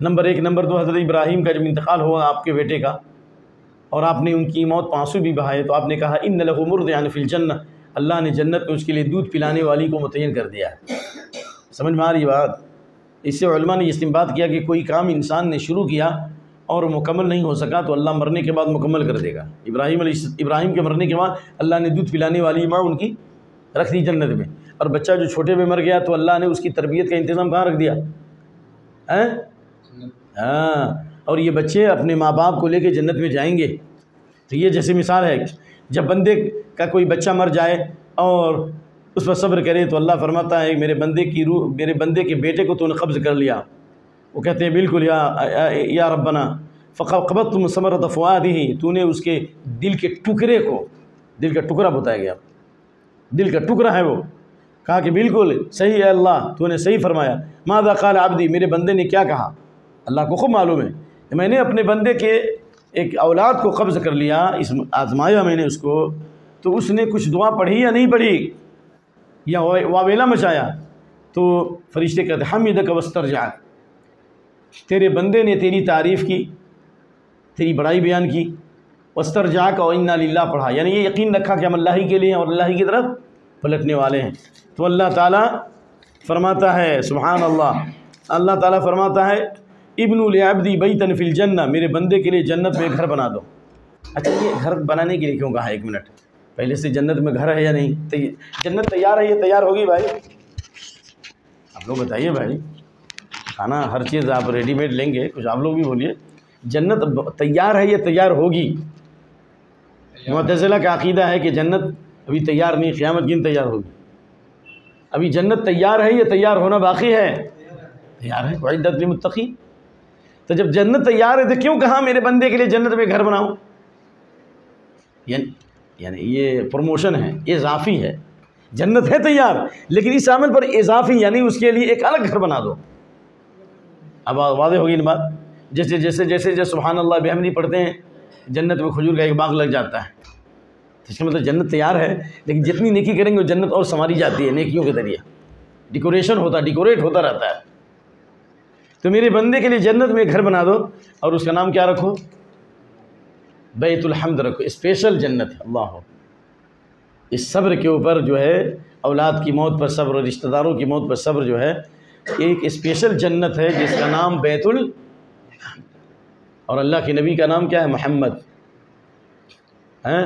نمبر ایک. نمبر دو، حضرت ابراہیم کا جب انتقال ہوا آپ کے بیٹے کا اور آپ نے ان کی موت پر آنسو بھی بہائے تو آپ نے کہا ان لہ مرضعا فی الجنہ، اللہ نے جنت میں اس کے لیے دودھ پلانے والی کو متعین کر دیا ہے. سمجھ میں آ رہی بات؟ اس سے علماء نے استنباط کیا کہ کوئی کام انسان نے شروع کیا اور مکمل نہیں ہو سکا تو اللہ مرنے کے بعد مکمل کر دے گا. ابراہیم کے مرنے کے بعد اللہ نے دودھ پلانے والی ماں ان کی رکھ دی جنت میں، اور بچہ جو چھوٹے میں مر گیا تو اللہ نے اس کی تربیت کا انتظام کہاں رکھ دیا؟ ہاں. اور یہ بچے اپنے ماں باپ کو لے کے جنت میں جائیں گے. تو یہ جیسے مثال ہے، جب بندے کا کوئی بچہ مر جائے اور اس پر صبر کرے تو اللہ فرماتا ہے میرے بندے کی روح، میرے بندے کے بیٹے کو تو نے قبض کر لیا. وہ کہتے ہیں بالکل یا ربنا فقبضتم ثمرۃ فؤادہ، تو نے اس کے دل کے ٹکڑے کو، دل کا ٹکڑا بتایا گیا، دل کا ٹکڑا ہے وہ. کہا کہ بالکل صحیح ہے اللہ، تو نے صحیح فرمایا. ماذا قال عبدی، میرے بندے نے کیا کہا؟ اللہ کو خوب معلوم ہے کہ میں نے اپنے بندے کے ایک اولاد کو قبض کر لیا، اس آزمایا میں نے اس کو، تو اس نے کچھ دعا پڑھی یا نہیں پڑھی یا واویلا مچایا؟ تو فرشتے کہتے حمدک واسترجعک، تیرے بندے نے تیری تعریف کی، تیری بڑائی بیان کی. واسترجعک اور انا للہ پڑھا، یعنی یہ یقین رکھا کہ ہم اللہ ہی کے لیے ہیں اور اللہ ہی کی طرف پلٹنے والے ہیں. تو اللہ تعالیٰ فرماتا ہے سبحان اللہ، اللہ تعالیٰ فرماتا ہے ابن لعبدی بیتا فی الجنہ، میرے بندے کے لیے جنت میں گھر بنا دو. اچھا یہ گھر بنانے کے لیے کیوں کہا؟ ایک منٹ، پہلے سے جنت میں گھر ہے یا نہیں؟ جنت تیار ہے، یہ تیار ہوگی بھائی؟ آپ لوگ بتائیے بھائی، کھانا ہر چیز آپ ریڈی میڈ لیں گے، کچھ آپ لوگ بھی بولیے. جنت تیار ہے یا تیار ہوگی؟ معتزلہ کا عقیدہ ہے کہ جنت ابھی تیار نہیں، قیامت کی دن تیار ہوگی. ابھی جنت تیار ہے یا تیار ہونا باقی ہے؟ تیار ہے. اعدت للمتقین. تو جب جنت تیار ہے تو کیوں کہا میرے بندے کے لیے جنت میں گھر بناؤ؟ یعنی یہ پروموشن ہے، یہ اضافی ہے. جنت ہے تیار لیکن اس عمل پر اضافی، یعنی اس کے لیے ایک الگ گھر بنا دو. اب واضح ہوگی نا بات؟ جیسے سبحان اللہ بحمدی پڑھتے ہیں جنت میں کھجور کا ایک باغ لگ جاتا ہے، اس کا مطلب جنت تیار ہے، لیکن جتنی نیکی کریں گے وہ جنت اور سنواری جاتی ہے نیکیوں کے ذریعے، ڈیکوریٹ ہوتا رہتا ہے. تو میرے بندے کے لیے جنت میں گھر بنا دو اور اس کا نام کیا رکھو؟ بیت الحمد رکھو. اسپیشل جنت ہے. اللہ ہو. اس صبر کے اوپر جو ہے، اولاد کی موت پر صبر اور رشتہ داروں کی موت پر صبر جو ہے، ایک اسپیشل جنت ہے جس کا نام بیت الحمد. اور اللہ کے نبی کا نام کیا ہے؟ محمد.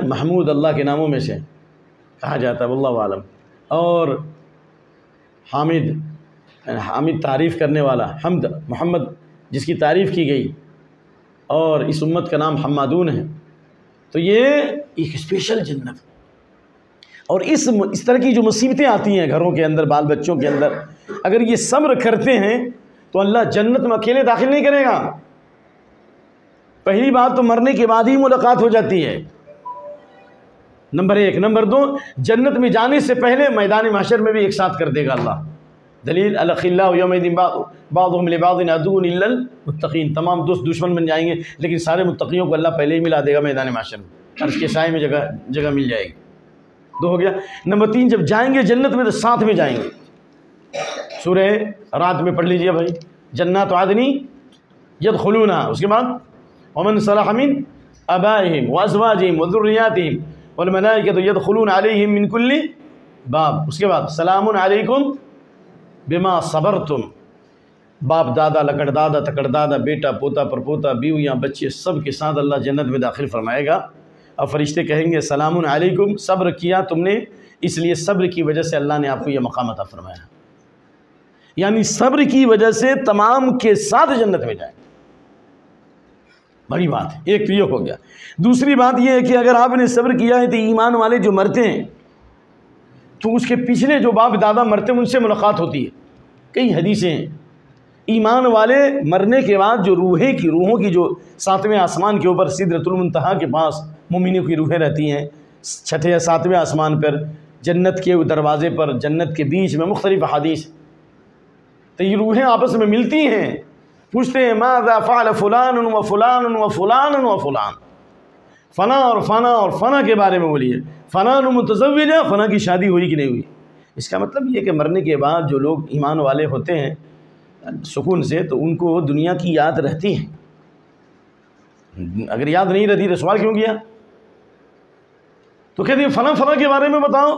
محمود اللہ کے ناموں میں سے کہا جاتا ہے واللہ عالم. اور حامد تعریف کرنے والا، حمد محمد جس کی تعریف کی گئی، اور اس امت کا نام حمادون ہے. تو یہ ایک اسپیشل جنت. اور اس طرح کی جو مصیبتیں آتی ہیں گھروں کے اندر، بال بچوں کے اندر، اگر یہ صبر کرتے ہیں تو اللہ جنت میں اکیلے داخل نہیں کرے گا. پہلی بات تو مرنے کے بعد ہی ملاقات ہو جاتی ہے، نمبر ایک. نمبر دو، جنت میں جانے سے پہلے میدان محشر میں بھی ایک ساتھ کر دے گا اللہ. دلیل الاخلاء یومئذ بعضهم لبعض عدو الا المتقین، تمام دوست دشمن بن جائیں گے لیکن سارے متقیوں کو اللہ پہلے ہی ملا دے گا میدان محشر میں، عرش کے سائے میں جگہ مل جائے گی۔ دو ہو گیا۔ نمبر 3، جب جائیں گے جنت میں تو ساتھ میں جائیں گے۔ سورہ رات میں پڑھ لیجئے بھائی، جنات عدن یدخلونها، اس کے بعد ومن صلح من آبائهم وازواجهم وذریاتهم والملائکۃ یدخلون علیہم من کل باب، اس کے بعد سلام علیکم بما صبرتم، باپ دادا لکڑ دادا تکڑ دادا بیٹا پوتا پرپوتا بیویاں بچے سب کے ساتھ اللہ جنت میں داخل فرمائے گا، اور فرشتے کہیں گے سلام علیکم، صبر کیا تم نے، اس لیے صبر کی وجہ سے اللہ نے آپ کو یہ مقام عطا فرمایا، یعنی صبر کی وجہ سے تمام کے ساتھ جنت میں جائیں، بڑی بات ہے۔ ایک تو یہ ہو گیا۔ دوسری بات یہ ہے کہ اگر آپ نے صبر کیا ہے تو ایمان والے جو مرتے ہیں تو اس کے پچھلے جو باپ دادا مرتے ہیں ان سے ملاقات ہوتی ہے۔ کئی حدیثیں ہیں، ایمان والے مرنے کے بعد جو روحوں کی جو 7ویں آسمان کے اوپر سدرۃ المنتہا کے پاس مومنوں کی روحیں رہتی ہیں، 6 یا 7ویں آسمان پر، جنت کے دروازے پر، جنت کے بیچ میں، مختلف احادیث، تو یہ روحیں آپس میں ملتی ہیں، پوچھتے ہیں ماذا فعل فلان و فلان و فلان و فلان، فنا اور فنا اور فنا کے بارے میں بولیے، فنا متزوج ہے، فنا کی شادی ہوئی کہ نہیں ہوئی۔ اس کا مطلب یہ کہ مرنے کے بعد جو لوگ ایمان والے ہوتے ہیں سکون سے، تو ان کو دنیا کی یاد رہتی ہے، اگر یاد نہیں رہتی تو سوال کیوں کیا؟ تو کہتے ہیں فنا فنا کے بارے میں بتاؤ،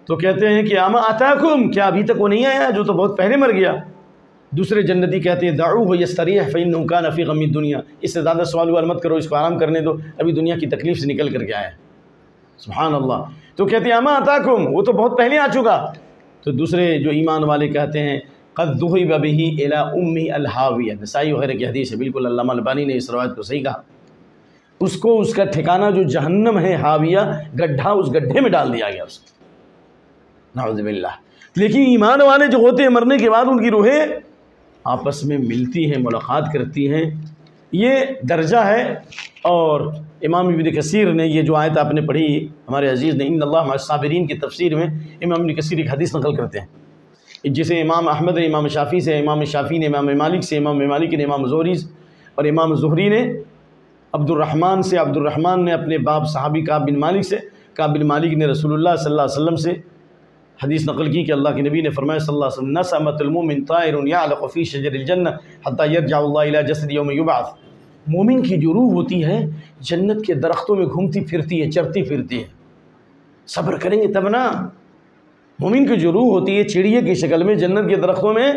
تو کہتے ہیں کہ اما اتاکم، کیا ابھی تک وہ نہیں آیا جو تو بہت پہلے مر گیا؟ دوسرے جنتی کہتے ہیں دعوہ یستریح فانہ کان فی غم الدنیا، اس سے زیادہ سوال مت کرو، اس کو آرام کرنے دو، ابھی دنیا کی تکلیف سے نکل کر کے آیا ہے۔ سبحان اللہ۔ تو کہتے ہیں اما اتاکم، وہ تو بہت پہلے آ چکا۔ تو دوسرے جو ایمان والے کہتے ہیں قد ذہب بہ الی امہ الہاویہ، نسائی وغیرہ کی حدیث ہے، بالکل علامہ البانی نے اس روایت کو صحیح کہا، اس کو اس کا ٹھکانہ جو جہنم ہے، ہاویہ گڈھا، اس گڈھے میں ڈال دیا گیا اس کو، نعوذ باللہ۔ لیکن ایمان والے جو ہوتے ہیں مرنے کے بعد ان کی روحیں آپس میں ملتی ہیں، ملاقات کرتی ہیں، یہ درجہ ہے۔ اور امام ابن کثیر نے یہ جو آیت آپ نے پڑھی ہمارے عزیز نے، ان اللہ مع الصابرین کی تفسیر میں امام ابن کثیر ایک حدیث نقل کرتے ہیں، جسے امام احمد نے امام شافعی سے، امام شافعی نے امام مالک سے، امام مالک نے امام زہری اور امام زہری نے عبد الرحمن نے اپنے باپ صحابی کعب بن مالک سے، کعب بن مالک نے رسول اللہ صلی اللہ علیہ وسلم سے حدیث نقل کی کہ اللہ کے نبی نے فرمایا صلی اللہ علیہ وسلم نسمۃ المؤمن طائر یعلق فی شجر الجنہ حتی یرجع اللہ الی جسد یوم یبعث، مومن کی جو روح ہوتی ہے جنت کے درختوں میں گھومتی پھرتی ہے، چرتی پھرتی ہے، صبر کریں گے تب نا۔ مومن کی جو روح ہوتی ہے چڑیے کی شکل میں جنت کے درختوں میں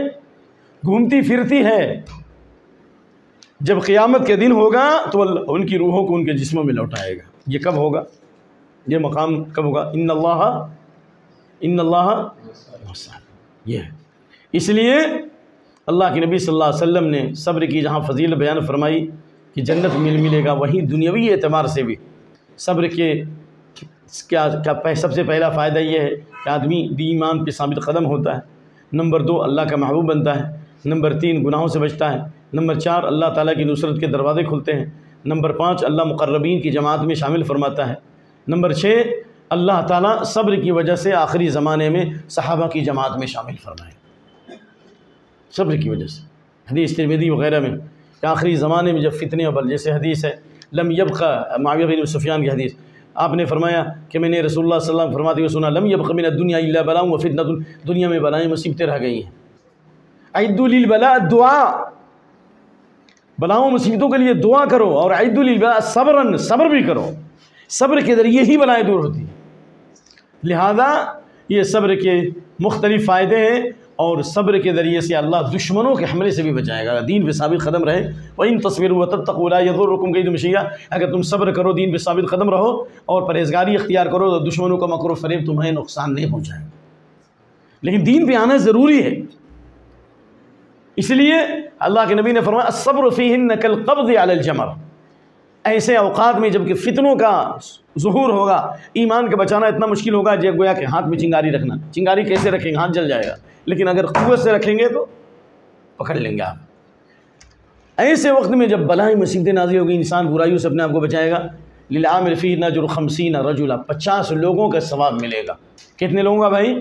گھومتی پھرتی ہے، جب قیامت کے دن ہوگا تو ان کی روحوں کو ان کے جسموں میں لوٹائے گا۔ یہ کب ہوگا؟ یہ مقام کب ہوگا؟ ان اللہ یہ ہے۔ اس لیے اللہ کے نبی صلی اللہ علیہ وسلم نے صبر کی جہاں فضیلت بیان فرمائی کہ جنت ملے گا، وہیں دنیاوی اعتبار سے بھی صبر کے کیا سب سے پہلا فائدہ یہ ہے کہ آدمی دی ایمان پہ ثابت قدم ہوتا ہے، نمبر 2 اللہ کا محبوب بنتا ہے، نمبر 3 گناہوں سے بچتا ہے، نمبر 4 اللہ تعالیٰ کی نصرت کے دروازے کھلتے ہیں، نمبر 5 اللہ مقربین کی جماعت میں شامل فرماتا ہے، نمبر 6 اللہ تعالیٰ صبر کی وجہ سے آخری زمانے میں صحابہ کی جماعت میں شامل فرمائے، صبر کی وجہ سے۔ حدیث ترمذی وغیرہ میں کہ آخری زمانے میں جب فتنے ابل، جیسے حدیث ہے لم یبق، معاویہ بن سفیان کی حدیث، آپ نے فرمایا کہ میں نے رسول اللہ صلی اللہ علیہ وسلم فرماتے ہوئے سنا لم یبق من الدنیا الا بلاء و فتنۃ، دنیا میں بلائیں مصیبتیں رہ گئی ہیں، اعدوا للبلاء الدعاء، بلاؤں مصیبتوں کے لیے دعا کرو، اور اعدوا للبلاء صبرا، صبر بھی کرو، صبر کے ذریعے ہی بلائیں دور ہوتی ہیں۔ لہذا یہ صبر کے مختلف فائدے ہیں، اور صبر کے ذریعے سے اللہ دشمنوں کے حملے سے بھی بچائے گا، دین پہ ثابت قدم رہے۔ وَإِن تَصْبِرُوا وَتَتَّقُوا لَا يَضُرُّكُمْ كَيْدُهُمْ شَيْئًا، اگر تم صبر کرو، دین پہ ثابت قدم رہو اور پرہیزگاری اختیار کرو تو دشمنوں کا مکر و فریب تمہیں نقصان نہیں پہنچائے گا، لیکن دین پہ آنا ضروری ہے۔ اس لیے اللہ کے نبی نے فرمایا الصبر فیہن کالقبض علی الجمر، ایسے اوقات میں جب کہ فتنوں کا ظہور ہوگا، ایمان کا بچانا اتنا مشکل ہوگا جب گویا کہ ہاتھ میں چنگاری رکھنا، چنگاری کیسے رکھیں گے؟ ہاتھ جل جائے گا، لیکن اگر قوت سے رکھیں گے تو پکڑ لیں گے آپ۔ ایسے وقت میں جب بلائیں مصیبتیں نازل ہوگی، انسان برائیوں سے اپنے آپ کو بچائے گا، للعامل فیہ نجر 50 رجلا، 50 لوگوں کا ثواب ملے گا۔ کتنے لوگوں کا بھائی؟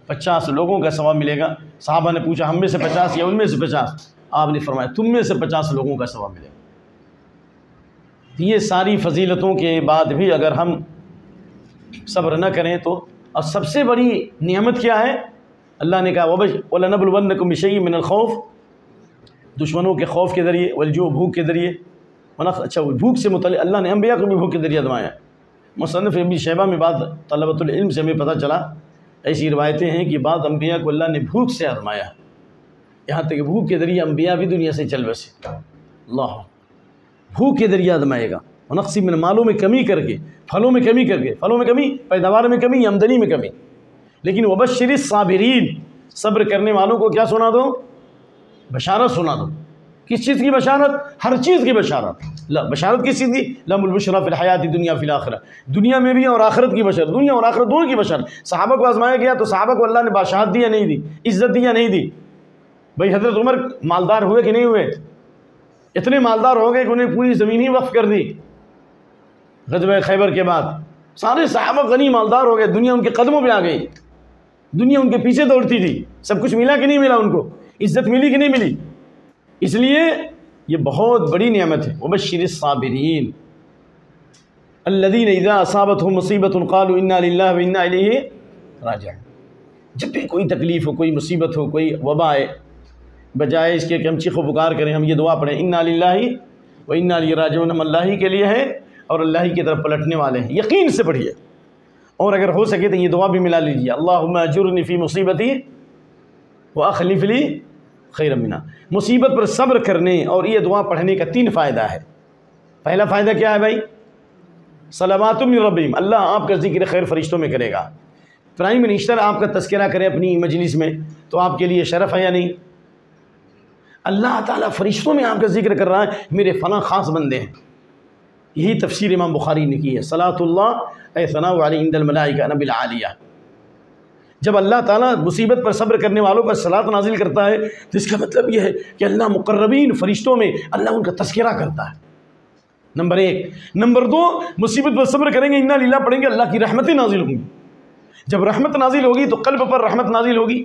50 لوگوں کا ثواب ملے گا۔ صحابہ نے پوچھا ہم میں سے 50 یا ان میں سے 50؟ آپ نے فرمایا تم میں سے 50 لوگوں کا ثواب ملے گا۔ یہ ساری فضیلتوں کے بعد بھی اگر ہم صبر نہ کریں تو، اور سب سے بڑی نعمت کیا ہے؟ اللہ نے کہا وَلَنَبْلُوَنَّكُمْ بِشَيْءٍ مِّنَ الْخَوْفِ، دشمنوں کے خوف کے ذریعے، والجوع بھوک کے ذریعے، اچھا بھوک سے متعلق اللہ نے انبیاء کو بھی بھوک کے ذریعے آزمایا۔ مصنف ابن شیبہ میں بعض طلبۃ العلم سے ہمیں پتہ چلا، ایسی روایتیں ہیں کہ بعض انبیاء کو اللہ نے بھوک سے آزمایا، یہاں تک کہ بھوک کے ذریعے انبیاء بھی دنیا سے چل بسے۔ اللہ بھوک کے ذریعے آزمائے گا، ونقص من مالوں میں کمی کر کے، پھلوں میں کمی، پیداوار میں کمی، آمدنی میں کمی، لیکن وبشر الصابرین، صبر کرنے والوں کو کیا سنا دو؟ بشارت سنا دو۔ کس چیز کی بشارت؟ ہر چیز کی بشارت۔ بشارت کس چیز کی؟ لهم البشریٰ فی الحیات الدنیا فی الآخرہ، دنیا میں بھی اور آخرت کی بشارت، دنیا اور آخرت دونوں کی بشارت۔ صحابہ کو آزمایا گیا تو صحابہ کو اللہ نے بشارت دی یا نہیں دی؟ عزت دی یا نہیں دی؟ بھائی حضرت عمر مالدار ہوئے کہ نہیں ہوئے؟ اتنے مالدار ہو گئے کہ انہیں پوری زمین ہی وقف کر دی غزوہ خیبر کے بعد۔ سارے صحابہ غنی مالدار ہو گئے، دنیا ان کے قدموں پہ آ گئی، دنیا ان کے پیچھے دوڑتی تھی۔ سب کچھ ملا کہ نہیں ملا؟ ان کو عزت ملی کہ نہیں ملی؟ اس لیے یہ بہت بڑی نعمت ہے۔ وبشر الصابرین الذین اذا اصابتهم مصیبۃ قالوا انا للہ وانا الیہ راجعون۔ جب بھی کوئی تکلیف ہو، کوئی مصیبت ہو، کوئی وبا آئے، بجائے اس کے کہ ہم چیخ و پکار کریں، ہم یہ دعا پڑھیں انا للہ وانا الیہ راجعون، ہم اللہ ہی کے لیے ہیں اور اللہ ہی کی طرف پلٹنے والے ہیں، یقین سے پڑھیے۔ اور اگر ہو سکے تو یہ دعا بھی ملا لیجیے، اللہم اجرنی فی مصیبتی واخلف لی خیرا منہا۔ مصیبت پر صبر کرنے اور یہ دعا پڑھنے کا 3 فائدہ ہے۔ پہلا فائدہ کیا ہے بھائی؟ صلوات من ربہم، اللہ آپ کا ذکر خیر فرشتوں میں کرے گا۔ پرائم منسٹر آپ کا تذکرہ کرے اپنی مجلس میں تو آپ کے لیے شرف ہے یا نہیں؟ اللہ تعالیٰ فرشتوں میں آپ کا ذکر کر رہا ہے، میرے فلاں خاص بندے ہیں۔ یہی تفسیر امام بخاری نے کی ہے، صلاۃ اللہ اے ثناء علی عند الملائکہ نبی العالیہ۔ جب اللہ تعالیٰ مصیبت پر صبر کرنے والوں پر صلاۃ نازل کرتا ہے تو اس کا مطلب یہ ہے کہ اللہ مقربین فرشتوں میں اللہ ان کا تذکرہ کرتا ہے، نمبر 1۔ نمبر 2، مصیبت پر صبر کریں گے، انا للہ پڑھیں گے، اللہ کی رحمتیں نازل ہوں گی۔ جب رحمت نازل ہوگی تو قلب پر رحمت نازل ہوگی،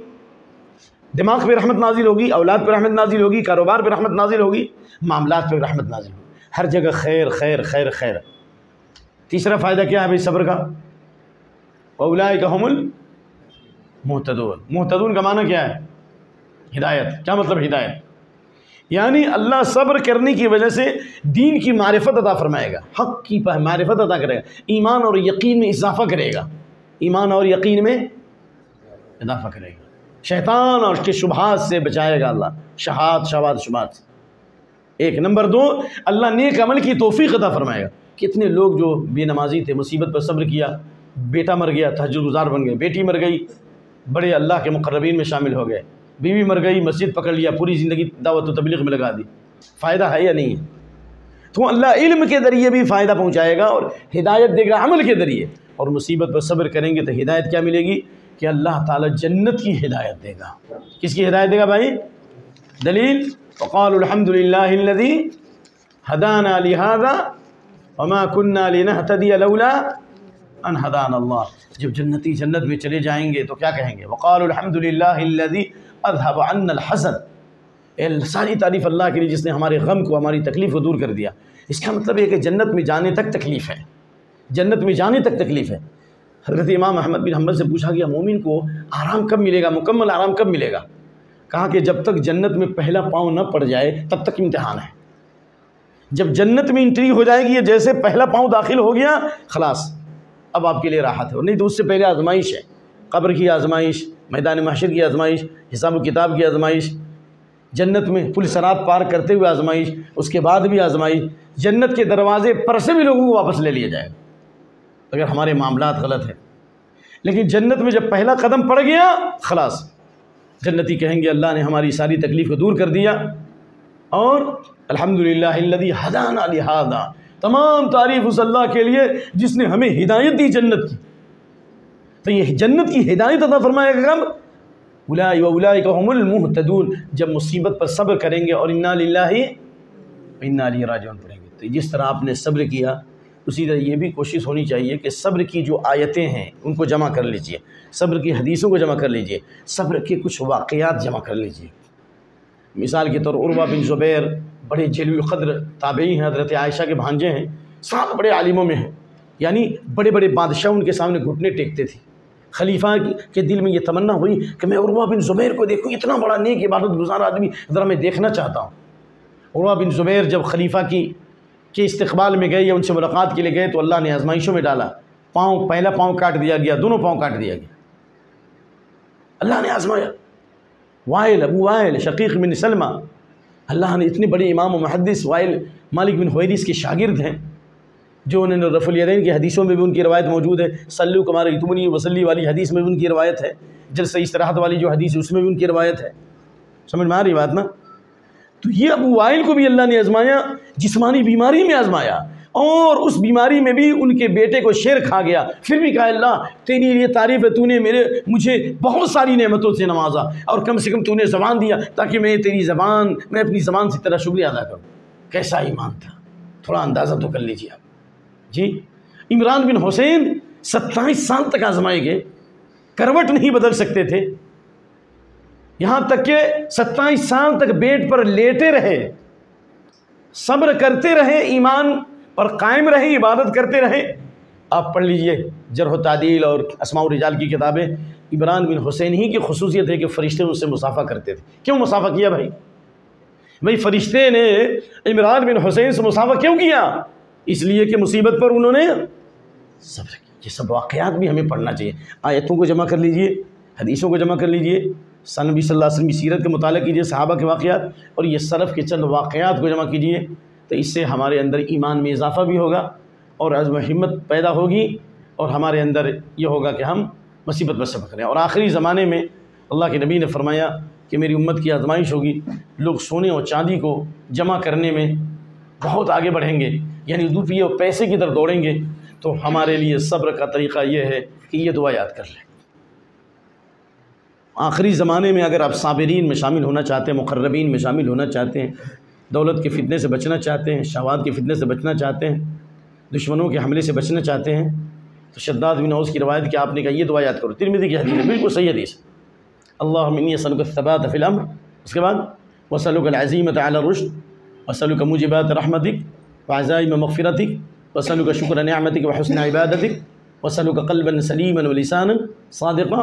دماغ پہ رحمت نازل ہوگی، اولاد پہ رحمت نازل ہوگی، کاروبار پہ رحمت نازل ہوگی، معاملات پہ رحمت نازل ہوگی، ہر جگہ خیر خیر خیر خیر۔ تیسرا فائدہ کیا ہے بھائی صبر کا؟ اولئک هم المہتدون۔ مہتدون کا معنی کیا ہے؟ ہدایت۔ کیا مطلب ہدایت؟ یعنی اللہ صبر کرنے کی وجہ سے دین کی معرفت عطا فرمائے گا، حق کی معرفت عطا کرے گا، ایمان اور یقین میں اضافہ کرے گا، ایمان اور یقین میں اضافہ کرے گا، شیطان اور اس کے شبہات سے بچائے گا اللہ، شبہات سے۔ ایک۔ نمبر 2، اللہ نیک عمل کی توفیق عطا فرمائے گا۔ کتنے لوگ جو بے نمازی تھے، مصیبت پر صبر کیا، بیٹا مر گیا تہجد گزار بن گئے، بیٹی مر گئی بڑے اللہ کے مقربین میں شامل ہو گئے، بیوی مر گئی مسجد پکڑ لیا، پوری زندگی دعوت و تبلیغ میں لگا دی۔ فائدہ ہے یا نہیں ہے؟ تو اللہ علم کے ذریعے بھی فائدہ پہنچائے گا اور ہدایت دے گا عمل کے ذریعے، اور مصیبت پر صبر کریں گے تو ہدایت کیا ملے گی؟ کہ اللہ تعالیٰ جنت کی ہدایت دے گا۔ کس کی ہدایت دے گا بھائی؟ دلیل وقالوا الحمد للہ الذی ہدانا لہذا وما كنا لنهتدی لولا ان ہدانا اللہ۔ جب جنتی جنت میں چلے جائیں گے تو کیا کہیں گے؟ وقالوا الحمد للہ الذی اذهب عنا الحزن۔ ساری تعریف اللہ کے لیے جس نے ہمارے غم کو، ہماری تکلیف کو دور کر دیا۔ اس کا مطلب یہ کہ جنت میں جانے تک تکلیف ہے، جنت میں جانے تک تکلیف ہے۔ حضرت امام احمد بن حنبل سے پوچھا گیا مومن کو آرام کب ملے گا، مکمل آرام کب ملے گا؟ کہا کہ جب تک جنت میں پہلا پاؤں نہ پڑ جائے تب تک امتحان ہے۔ جب جنت میں انٹری ہو جائے گی، جیسے پہلا پاؤں داخل ہو گیا خلاص اب آپ کے لیے راحت ہے، نہیں تو اس سے پہلے آزمائش ہے، قبر کی آزمائش، میدان محشر کی آزمائش، حساب و کتاب کی آزمائش، جنت میں پل صراط پار کرتے ہوئے آزمائش، اس کے بعد بھی آزمائش، جنت کے دروازے پر سے بھی لوگوں کو واپس لے لیا جائے گا اگر ہمارے معاملات غلط ہیں۔ لیکن جنت میں جب پہلا قدم پڑ گیا خلاص جنتی کہیں گے اللہ نے ہماری ساری تکلیف کو دور کر دیا، اور الحمدللہ الذی ہدانا لہذا، تمام تعریف اس اللہ کے لیے جس نے ہمیں ہدایت دی جنت کی۔ تو یہ جنت کی ہدایت عطا فرمائے گا کب؟ اولئک هم المہتدون، جب مصیبت پر صبر کریں گے اور انا للہ وانا الیہ راجعون پڑھیں گے۔ تو جس طرح آپ نے صبر کیا اسی طرح یہ بھی کوشش ہونی چاہیے کہ صبر کی جو آیتیں ہیں ان کو جمع کر لیجئے، صبر کی حدیثوں کو جمع کر لیجئے، صبر کے کچھ واقعات جمع کر لیجئے۔ مثال کے طور عروہ بن زبیر بڑے جلیل القدر تابعی ہیں، حضرت عائشہ کے بھانجے ہیں، 7 بڑے عالموں میں ہیں، یعنی بڑے بڑے بادشاہ ان کے سامنے گھٹنے ٹیکتے تھے۔ خلیفہ کے دل میں یہ تمنا ہوئی کہ میں عروہ بن زبیر کو دیکھوں، اتنا بڑا نیک عبادت گزار آدمی ذرا میں دیکھنا چاہتا ہوں۔ عروہ بن زبیر جب خلیفہ کے استقبال میں گئے یا ان سے ملاقات کے لیے گئے تو اللہ نے آزمائشوں میں ڈالا، پہلا پاؤں کاٹ دیا گیا، دونوں پاؤں کاٹ دیا گیا، اللہ نے آزمایا۔ ابو وائل شقیق بن سلمہ، اللہ نے اتنے بڑے امام و محدث وائل مالک بن حویرث کے شاگرد ہیں، جو انہوں نے رفع الیدین کی حدیثوں میں بھی ان کی روایت موجود ہے، صلو کما رأیتمونی وصلی والی حدیث میں بھی ان کی روایت ہے، جلسہ استراحت والی جو حدیث ہے اس میں بھی ان کی روایت ہے۔ سمجھ میں آ رہی بات نا؟ تو یہ ابو وائل کو بھی اللہ نے آزمایا، جسمانی بیماری میں آزمایا، اور اس بیماری میں بھی ان کے بیٹے کو شیر کھا گیا، پھر بھی کہا اللہ تیری یہ تعریف ہے، تو نے مجھے بہت ساری نعمتوں سے نوازا، اور کم سے کم تو نے زبان دیا تاکہ میں اپنی زبان سے تیرا شکریہ ادا کروں۔ کیسا ایمان تھا، تھوڑا اندازہ تو کر لیجیے آپ۔ جی عمران بن حسین 27 سال تک آزمائے گئے، کروٹ نہیں بدل سکتے تھے، یہاں تک کہ 27 سال تک بیڈ پر لیٹے رہے، صبر کرتے رہے، ایمان پر قائم رہے، عبادت کرتے رہے۔ آپ پڑھ لیجئے جرح و تعدیل اور اسماء و رجال کی کتابیں، عمران بن حسین ہی کی خصوصیت ہے کہ فرشتے ان سے مصافحہ کرتے تھے۔ کیوں مصافحہ کیا بھائی فرشتے نے عمران بن حسین سے مصافحہ کیوں کیا؟ اس لیے کہ مصیبت پر انہوں نے صبر کیا۔ یہ سب واقعات بھی ہمیں پڑھنا چاہیے، آیتوں کو جمع کر لیجئے، حدیثوں کو جمع کر لیجئے، نبی صلی اللہ علیہ وسلم کی سیرت کے مطالعہ کیجئے، صحابہ کے واقعات، اور یہ سلف کے چند واقعات کو جمع کیجئے، تو اس سے ہمارے اندر ایمان میں اضافہ بھی ہوگا اور عزم و ہمت پیدا ہوگی، اور ہمارے اندر یہ ہوگا کہ ہم مصیبت پر صبر کریں۔ اور آخری زمانے میں اللہ کے نبی نے فرمایا کہ میری امت کی آزمائش ہوگی، لوگ سونے اور چاندی کو جمع کرنے میں بہت آگے بڑھیں گے، یعنی روپیے اور پیسے کی طرف دوڑیں گے۔ تو ہمارے لیے صبر کا طریقہ یہ ہے کہ یہ دعا یاد کر لیں۔ آخری زمانے میں اگر آپ صابرین میں شامل ہونا چاہتے ہیں، مقربین میں شامل ہونا چاہتے ہیں، دولت کے فتنے سے بچنا چاہتے ہیں، شہوات کے فتنے سے بچنا چاہتے ہیں، دشمنوں کے حملے سے بچنا چاہتے ہیں، تو شداد بن اوس کی روایت کہ آپ نے کہا یہ دعا یاد کرو، ترمذی کی حدیث ہے، بالکل صحیح حدیث۔ اللہم انی اسألک الثبات فی الامر، اس کے بعد واسألک العزیمۃ علی الرشد، واسألک موجبات رحمتک وعزائم مغفرتک، واسألک شکر نعمتک وحسن عبادتک، واسألک قلبا سلیما ولسانا صادقا،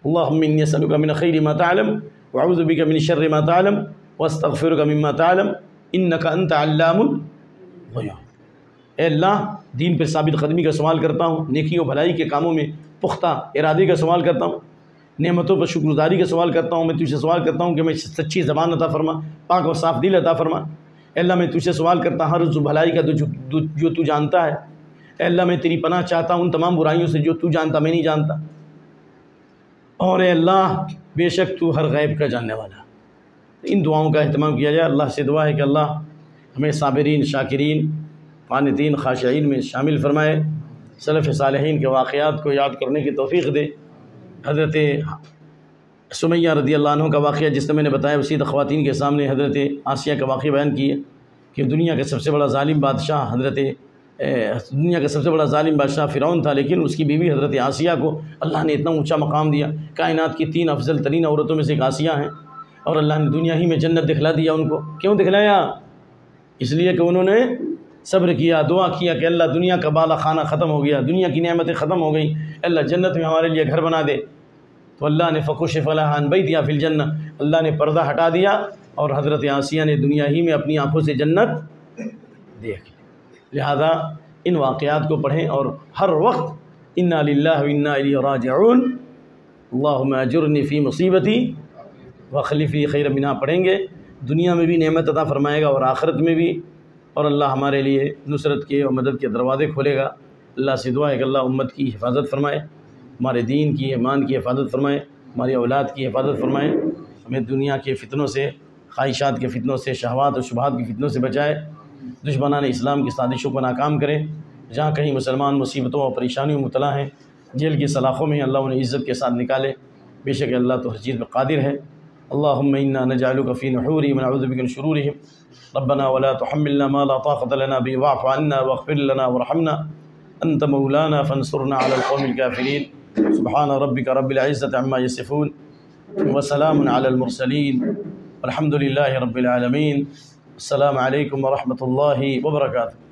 اللہم انی اسألک من خیر ما تعلم واعوذ بک من شر ما تعلم واستغفرک مما تعلم انک انت علام الغیوب۔ اے اللہ دین پر ثابت قدمی کا سوال کرتا ہوں، نیکی و بھلائی کے کاموں میں پختہ ارادے کا سوال کرتا ہوں، نعمتوں پر شکر گزاری کا سوال کرتا ہوں، میں تجھ سے سوال کرتا ہوں کہ میں سچی زبان عطا فرما، پاک و صاف دل عطا فرما۔ اے اللہ میں تجھ سے سوال کرتا ہوں ہر اس بھلائی کا جو تو جانتا ہے، اے اللہ میں تیری پناہ چاہتا ہوں ان تمام برائیوں سے جو تو جانتا میں نہیں جانتا، اور اے اللہ بے شک تو ہر غیب کا جاننے والا۔ ان دعاؤں کا اہتمام کیا جائے۔ اللہ سے دعا ہے کہ اللہ ہمیں صابرین، شاکرین، قانتین، خاشعین میں شامل فرمائے، سلف صالحین کے واقعات کو یاد کرنے کی توفیق دے۔ حضرت سمیہ رضی اللہ عنہ کا واقعہ جس نے میں نے بتایا، اسی خواتین کے سامنے حضرت آسیہ کا واقعہ بیان کیے کہ دنیا کا سب سے بڑا ظالم بادشاہ دنیا کا سب سے بڑا ظالم بادشاہ فرعون تھا، لیکن اس کی بیوی حضرت آسیہ کو اللہ نے اتنا اونچا مقام دیا، کائنات کی 3 افضل ترین عورتوں میں سے ایک آسیہ ہیں، اور اللہ نے دنیا ہی میں جنت دکھلا دیا ان کو۔ کیوں دکھلایا؟ اس لیے کہ انہوں نے صبر کیا، دعا کیا کہ اللہ دنیا کا بالا خانہ ختم ہو گیا، دنیا کی نعمتیں ختم ہو گئیں، اللہ جنت میں ہمارے لیے گھر بنا دے۔ تو اللہ نے فکشف لہا عن بیتہا فی الجنہ، اللہ نے پردہ ہٹا دیا اور حضرت آسیہ نے دنیا ہی میں اپنی آنکھوں سے جنت دیکھ لی۔ لہذا ان واقعات کو پڑھیں اور ہر وقت انا للہ و انا الیہ راجعون، اللہم اجرنی فی مصیبتی واخلفی خیر منہا پڑھیں گے، دنیا میں بھی نعمت عطا فرمائے گا اور آخرت میں بھی، اور اللہ ہمارے لیے نصرت کے اور مدد کے دروازے کھولے گا۔ اللہ سے دعا ہے کہ اللہ امت کی حفاظت فرمائے، ہمارے دین کی، ایمان کی حفاظت فرمائے، ہماری اولاد کی حفاظت فرمائے، ہمیں دنیا کے فتنوں سے، خواہشات کے فتنوں سے، شہوات اور شبہات کی فتنوں سے بچائے، دشمنان اسلام کی سازشوں کو ناکام کرے۔ جہاں کہیں مسلمان مصیبتوں اور پریشانیوں میں مبتلا ہیں، جیل کی سلاخوں میں اللہ انہیں عزت کے ساتھ نکالے، بے شک اللہ تو ہر چیز پہ قادر ہے۔ اللهم إنا نجعلك في نحورهم ونعوذ بك من شرورهم ربنا ولا تحملنا ما لا طاقة لنا به واعف عنا واغفر لنا وارحمنا أنت مولانا فانصرنا على القوم الكافرين سبحان ربك رب العزة عما يصفون وسلام على المرسلين والحمد لله رب العالمين. السلام عليكم ورحمة الله وبركاته.